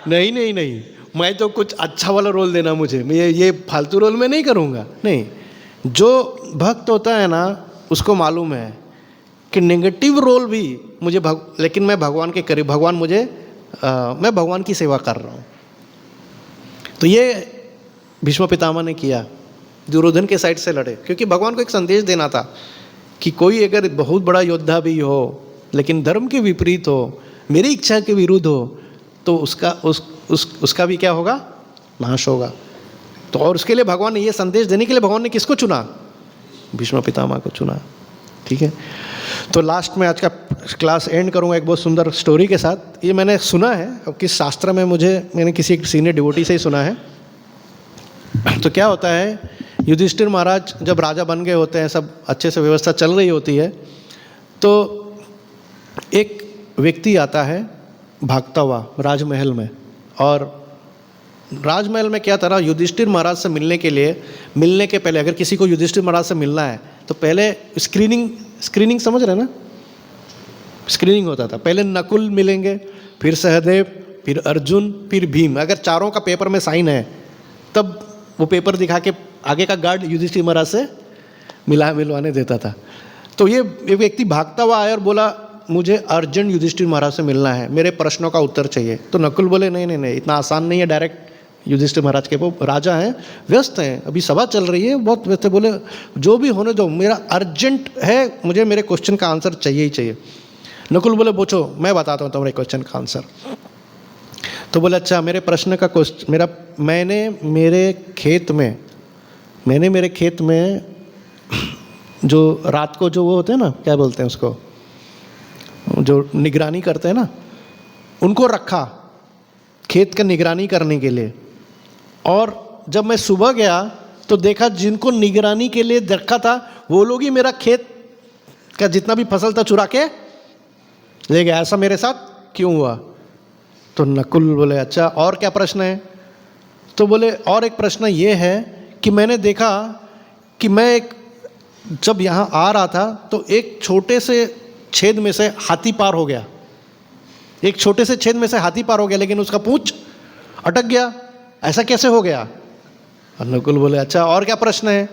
Speaker 1: नहीं नहीं नहीं, मैं तो कुछ अच्छा वाला रोल देना मुझे, मैं ये फालतू रोल में नहीं करूँगा। नहीं, जो भक्त होता है ना उसको मालूम है कि नेगेटिव रोल भी मुझे लेकिन मैं भगवान के करीब, भगवान मुझे मैं भगवान की सेवा कर रहा हूँ। तो ये भीष्म पितामह ने किया, दुर्योधन के साइड से लड़े, क्योंकि भगवान को एक संदेश देना था कि कोई अगर बहुत बड़ा योद्धा भी हो लेकिन धर्म के विपरीत हो, मेरी इच्छा के विरुद्ध हो, तो उसका भी क्या होगा, नाश होगा। तो और उसके लिए भगवान ने ये संदेश देने के लिए भगवान ने किसको चुना, भीष्म पितामह को चुना। ठीक है, तो लास्ट में आज का क्लास एंड करूंगा एक बहुत सुंदर स्टोरी के साथ। ये मैंने सुना है, अब किस शास्त्र में मैंने किसी एक सीनियर डिवोटी से ही सुना है। तो क्या होता है, युधिष्ठिर महाराज जब राजा बन गए होते हैं, सब अच्छे से व्यवस्था चल रही होती है, तो एक व्यक्ति आता है भागता हुआ राजमहल में, और राजमहल में क्या था, युधिष्ठिर महाराज से मिलने के पहले अगर किसी को युधिष्ठिर महाराज से मिलना है तो पहले स्क्रीनिंग समझ रहे ना, स्क्रीनिंग होता था। पहले नकुल मिलेंगे, फिर सहदेव, फिर अर्जुन, फिर भीम। अगर चारों का पेपर में साइन है तब वो पेपर दिखा के आगे का गार्ड युधिष्ठिर महाराज से मिलवाने देता था। तो ये व्यक्ति भागता हुआ आया और बोला मुझे अर्जेंट युधिष्ठिर महाराज से मिलना है, मेरे प्रश्नों का उत्तर चाहिए। तो नकुल बोले नहीं, इतना आसान नहीं है डायरेक्ट युधिष्ठिर महाराज के, वो राजा हैं, व्यस्त हैं, अभी सभा चल रही है, बहुत व्यस्त है। बोले जो भी होने दो, मेरा अर्जेंट है, मुझे मेरे क्वेश्चन का आंसर चाहिए ही चाहिए। नकुल बोले पूछो, मैं बताता हूँ तुम्हारे क्वेश्चन का आंसर। तो बोले अच्छा, मेरे प्रश्न का क्वेश्चन, मैंने मेरे खेत में जो रात को जो वो होते हैं ना, क्या बोलते हैं उसको, जो निगरानी करते हैं ना, उनको रखा खेत का निगरानी करने के लिए। और जब मैं सुबह गया तो देखा जिनको निगरानी के लिए रखा था वो लोग ही मेरा खेत का जितना भी फसल था चुरा के ले गया। ऐसा मेरे साथ क्यों हुआ? तो नकुल बोले अच्छा और क्या प्रश्न है? तो बोले और एक प्रश्न ये है कि मैंने देखा कि मैं जब यहाँ आ रहा था तो एक छोटे से छेद में से हाथी पार हो गया, एक छोटे से छेद में से हाथी पार हो गया, लेकिन उसका पूंछ अटक गया, ऐसा कैसे हो गया? और नकुल बोले अच्छा और क्या प्रश्न है?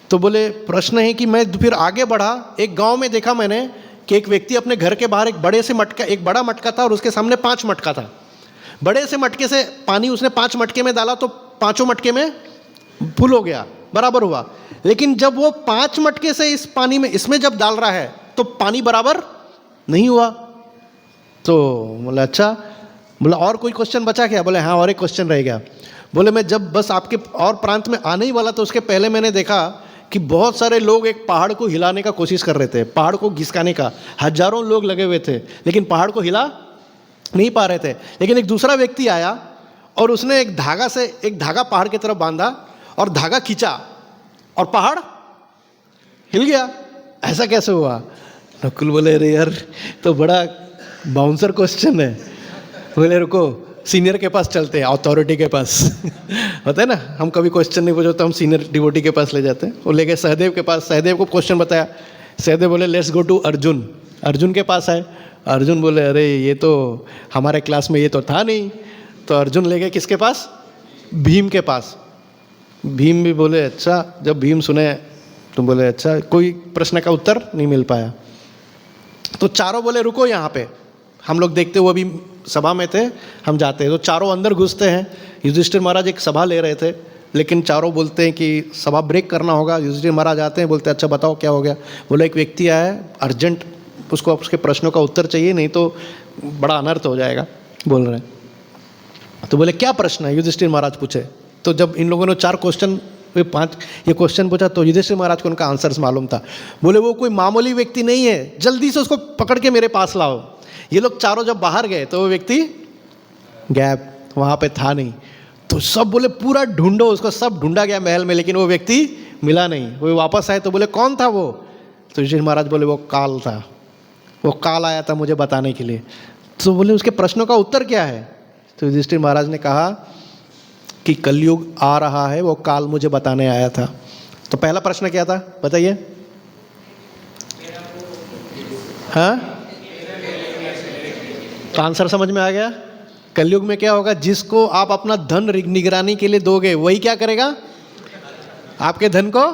Speaker 1: तो बोले प्रश्न है कि मैं फिर आगे बढ़ा, एक गांव में देखा मैंने कि एक व्यक्ति अपने घर के बाहर एक बड़ा मटका था और उसके सामने 5 मटका था। बड़े से मटके से पानी उसने 5 मटके में डाला तो 5 मटके में फुल हो गया, बराबर हुआ। लेकिन जब वो 5 मटके से इस पानी में इसमें जब डाल रहा है तो पानी बराबर नहीं हुआ। तो बोला अच्छा, बोला और कोई क्वेश्चन बचा क्या? बोले हाँ और एक क्वेश्चन रह गया। बोले मैं जब बस आपके और प्रांत में आने ही वाला तो उसके पहले मैंने देखा कि बहुत सारे लोग एक पहाड़ को हिलाने का कोशिश कर रहे थे, पहाड़ को घिसकाने का, हजारों लोग लगे हुए थे लेकिन पहाड़ को हिला नहीं पा रहे थे। लेकिन एक दूसरा व्यक्ति आया और उसने एक धागा पहाड़ की तरफ बांधा और धागा खींचा और पहाड़ हिल गया। ऐसा कैसे हुआ? नकुल बोले अरे यार तो बड़ा बाउंसर क्वेश्चन है। बोले रुको सीनियर के पास चलते हैं, अथॉरिटी के पास होता है ना, हम कभी क्वेश्चन नहीं पूछो तो हम सीनियर डिवोटी के पास ले जाते हैं। वो ले गए सहदेव के पास, सहदेव को क्वेश्चन बताया। सहदेव बोले let's go to Arjun. Arjun के पास आए, अर्जुन बोले अरे ये तो हमारे क्लास में ये तो था नहीं। तो अर्जुन ले गए किसके पास? भीम के पास। भीम भी बोले अच्छा, जब भीम सुने तो बोले अच्छा, कोई प्रश्न का उत्तर नहीं मिल पाया। तो चारों बोले रुको यहाँ पे, हम लोग देखते हुए अभी सभा में थे, हम जाते हैं। तो चारों अंदर घुसते हैं। युधिष्ठिर महाराज एक सभा ले रहे थे, लेकिन चारों बोलते हैं कि सभा ब्रेक करना होगा। युधिष्ठिर महाराज आते हैं, बोलते हैं अच्छा बताओ क्या हो गया। बोले एक व्यक्ति आया है, अर्जेंट उसको उसके प्रश्नों का उत्तर चाहिए, नहीं तो बड़ा अनर्थ हो जाएगा, बोल रहे हैं। तो बोले क्या प्रश्न है? युधिष्ठिर महाराज पूछे। तो जब इन लोगों ने 4 क्वेश्चन 5 ये क्वेश्चन पूछा तो युधिष्ठिर महाराज को उनका आंसर्स मालूम था। बोले वो कोई मामूली व्यक्ति नहीं है, जल्दी से उसको पकड़ के मेरे पास लाओ। ये लोग चारों जब बाहर गए तो वो व्यक्ति गैप वहाँ पे था नहीं। तो सब बोले पूरा ढूंढो उसको, सब ढूंढा गया महल में, लेकिन वो व्यक्ति मिला नहीं। वो वापस आए तो बोले कौन था वो? तो युधिष्ठिर महाराज बोले वो काल था, वो काल आया था मुझे बताने के लिए। तो बोले उसके प्रश्नों का उत्तर क्या है? तो युधिष्ठिर महाराज ने कहा कि कलयुग आ रहा है, वो काल मुझे बताने आया था। तो पहला प्रश्न क्या था बताइए? हाँ, तो आंसर समझ में आ गया। कलयुग में क्या होगा? जिसको आप अपना धन निगरानी के लिए दोगे वही क्या करेगा? आपके धन को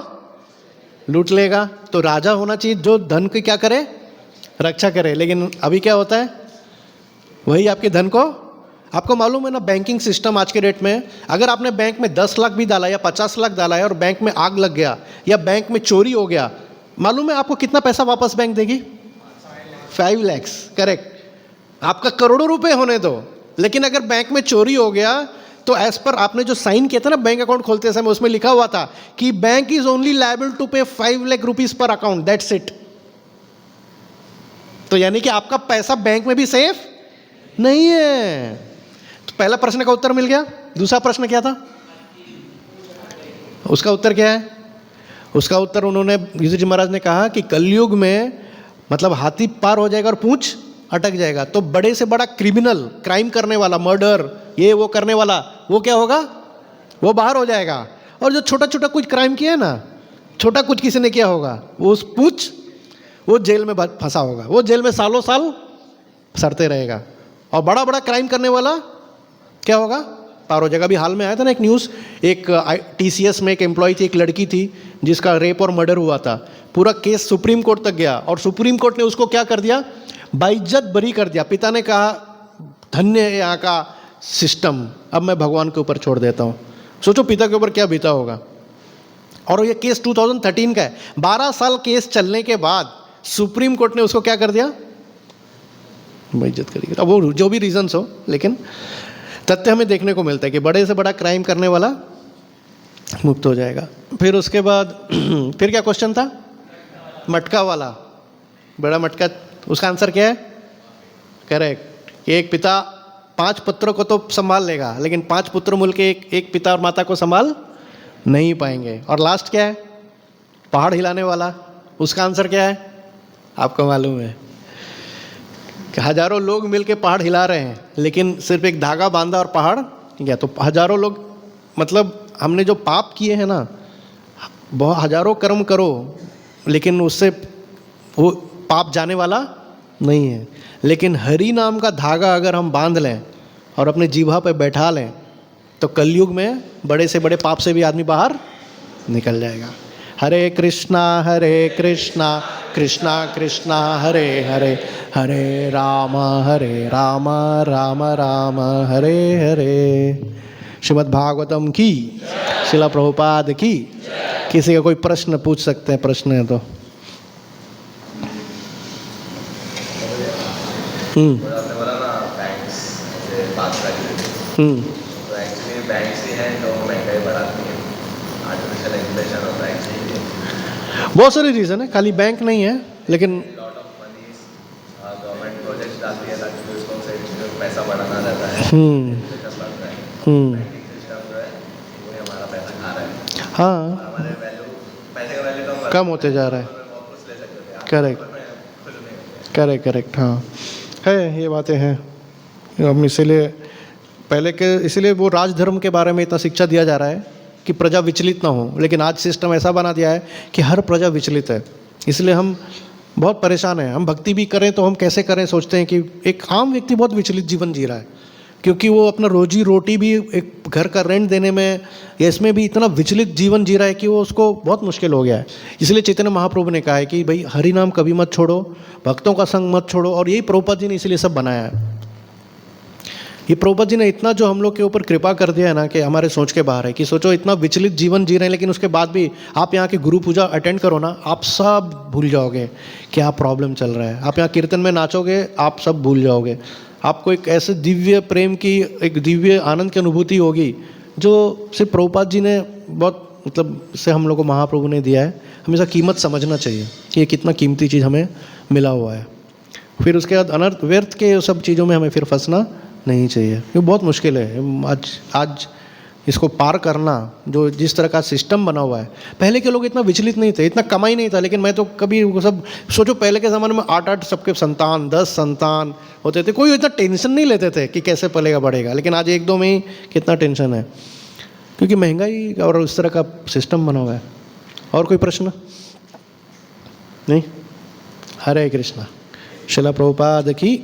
Speaker 1: लूट लेगा। तो राजा होना चाहिए जो धन की क्या करे? रक्षा करे। लेकिन अभी क्या होता है? वही आपके धन को, आपको मालूम है ना बैंकिंग सिस्टम आज के डेट में, अगर आपने बैंक में 10 लाख भी डाला या 50 लाख डाला है और बैंक में आग लग गया या बैंक में चोरी हो गया, मालूम है आपको कितना पैसा वापस बैंक देगी? 5 लाख। करेक्ट। आपका करोड़ों रुपए होने दो, लेकिन अगर बैंक में चोरी हो गया तो एज पर आपने जो साइन किया था ना बैंक अकाउंट खोलते समय, उसमें लिखा हुआ था कि bank is only liable to pay 5 lakh rupees per account, that's it. तो यानी कि आपका पैसा बैंक में भी सेफ नहीं है। तो पहला प्रश्न का उत्तर मिल गया। दूसरा प्रश्न क्या था? उसका उत्तर क्या है? उसका उत्तर उन्होंने, युधिष्ठिर महाराज ने कहा कि कलयुग में मतलब हाथी पार हो जाएगा और पूंछ अटक जाएगा। तो बड़े से बड़ा क्रिमिनल, क्राइम करने वाला, मर्डर ये वो करने वाला, वो क्या होगा? वो बाहर हो जाएगा। और जो छोटा छोटा कुछ क्राइम किया है ना, छोटा कुछ किसी ने किया होगा, वो उस पूछ वो जेल में फंसा होगा, वो जेल में सालों साल सड़ते रहेगा। और बड़ा बड़ा क्राइम करने वाला क्या होगा? पार हो जाएगा। अभी हाल में आया था ना एक न्यूज़, एक TCS में एक एम्प्लॉय थी, एक लड़की थी जिसका रेप और मर्डर हुआ था। पूरा केस सुप्रीम कोर्ट तक गया और सुप्रीम कोर्ट ने उसको क्या कर दिया? बाइज्जत बरी कर दिया। पिता ने कहा धन्य है यहाँ का सिस्टम, अब मैं भगवान के ऊपर छोड़ देता हूँ। सोचो पिता के ऊपर क्या बीता होगा। और ये केस 2013 का है। 12 साल केस चलने के बाद सुप्रीम कोर्ट ने उसको क्या कर दिया? बाइज्जत करेगी। अब वो जो भी रीजंस हो, लेकिन तथ्य हमें देखने को मिलता है कि बड़े से बड़ा क्राइम करने वाला मुक्त हो जाएगा। फिर उसके बाद फिर क्या क्वेश्चन था? मटका वाला, बड़ा मटका, उसका आंसर क्या है? करेक्ट। एक पिता 5 पुत्रों को तो संभाल लेगा, लेकिन 5 पुत्र मिल के एक पिता और माता को संभाल नहीं पाएंगे। और लास्ट क्या है? पहाड़ हिलाने वाला, उसका आंसर क्या है? आपको मालूम है कि हजारों लोग मिलके पहाड़ हिला रहे हैं, लेकिन सिर्फ एक धागा बांधा और पहाड़ गया। तो हजारों लोग, मतलब हमने जो पाप किए हैं ना, बहुत हजारों कर्म करो, लेकिन उससे वो पाप जाने वाला नहीं है। लेकिन हरि नाम का धागा अगर हम बांध लें और अपने जीवा पे बैठा लें, तो कलयुग में बड़े से बड़े पाप से भी आदमी बाहर निकल जाएगा। हरे कृष्णा कृष्णा कृष्णा हरे हरे, हरे राम राम राम हरे हरे। श्रीमद् भागवतम की, शिला प्रभुपाद की। किसी का कोई प्रश्न पूछ सकते हैं? प्रश्न है तो
Speaker 3: आपने बोला ना बैंक्स से बात करें, तो एक्चुअली बैंक्स ही हैं जो महंगाई बढ़ाती है, आर्टिफिशियल इन्फ्लेशन और बैंक्स ही है।
Speaker 1: बहुत सारी रीज़न है, खाली बैंक नहीं है, लेकिन
Speaker 3: lot of money government projects डालती है ताकि उसको से पैसा बढ़ाना रहता है, बिजनेस बढ़ता है। बैंकिंग सिस्टम जो है वो हमारा पैसा खा रहा है।
Speaker 1: हाँ,
Speaker 3: हमारे वैल्यू, पैसे का वैल्यू
Speaker 1: कम होते जा रहा है।
Speaker 3: बहुत कुछ ले सकते थे।
Speaker 1: Correct correct. हाँ है, ये बातें हैं। हम इसीलिए पहले के, इसीलिए वो राजधर्म के बारे में इतना शिक्षा दिया जा रहा है कि प्रजा विचलित ना हो। लेकिन आज सिस्टम ऐसा बना दिया है कि हर प्रजा विचलित है। इसलिए हम बहुत परेशान है। हम भक्ति भी करें तो हम कैसे करें, सोचते हैं कि एक आम व्यक्ति बहुत विचलित जीवन जी रहा है, क्योंकि वो अपना रोजी रोटी भी एक घर का रेंट देने में या इसमें भी इतना विचलित जीवन जी रहा है कि वो उसको बहुत मुश्किल हो गया है। इसलिए चैतन्य महाप्रभु ने कहा है कि भाई हरि नाम कभी मत छोड़ो, भक्तों का संग मत छोड़ो, और यही प्रभुपाद जी ने इसलिए सब बनाया है। ये प्रभुपाद जी ने इतना जो हम लोग के ऊपर कृपा कर दिया है ना कि हमारे सोच के बाहर है। कि सोचो इतना विचलित जीवन जी रहे हैं, लेकिन उसके बाद भी आप यहाँ की गुरु पूजा अटेंड करो ना, आप सब भूल जाओगे क्या प्रॉब्लम चल रहा है। आप यहाँ कीर्तन में नाचोगे, आप सब भूल जाओगे। आपको एक ऐसे दिव्य प्रेम की, एक दिव्य आनंद की अनुभूति होगी जो सिर्फ प्रभुपाद जी ने बहुत मतलब से हम लोग को महाप्रभु ने दिया है। हमेशा कीमत समझना चाहिए कि ये कितना कीमती चीज़ हमें मिला हुआ है। फिर उसके बाद अनर्थ व्यर्थ के सब चीज़ों में हमें फिर फंसना नहीं चाहिए, ये बहुत मुश्किल है। आज इसको पार करना, जो जिस तरह का सिस्टम बना हुआ है। पहले के लोग इतना विचलित नहीं थे, इतना कमाई नहीं था, लेकिन मैं तो कभी वो सब सोचो, पहले के ज़माने में 8-8 सबके संतान, 10 संतान होते थे, कोई इतना टेंशन नहीं लेते थे कि कैसे पलेगा बढ़ेगा। लेकिन आज 1-2 में ही कितना टेंशन है, क्योंकि महंगाई और उस तरह का सिस्टम बना हुआ है। और कोई प्रश्न नहीं? हरे कृष्णा। शिला प्रभुपाद की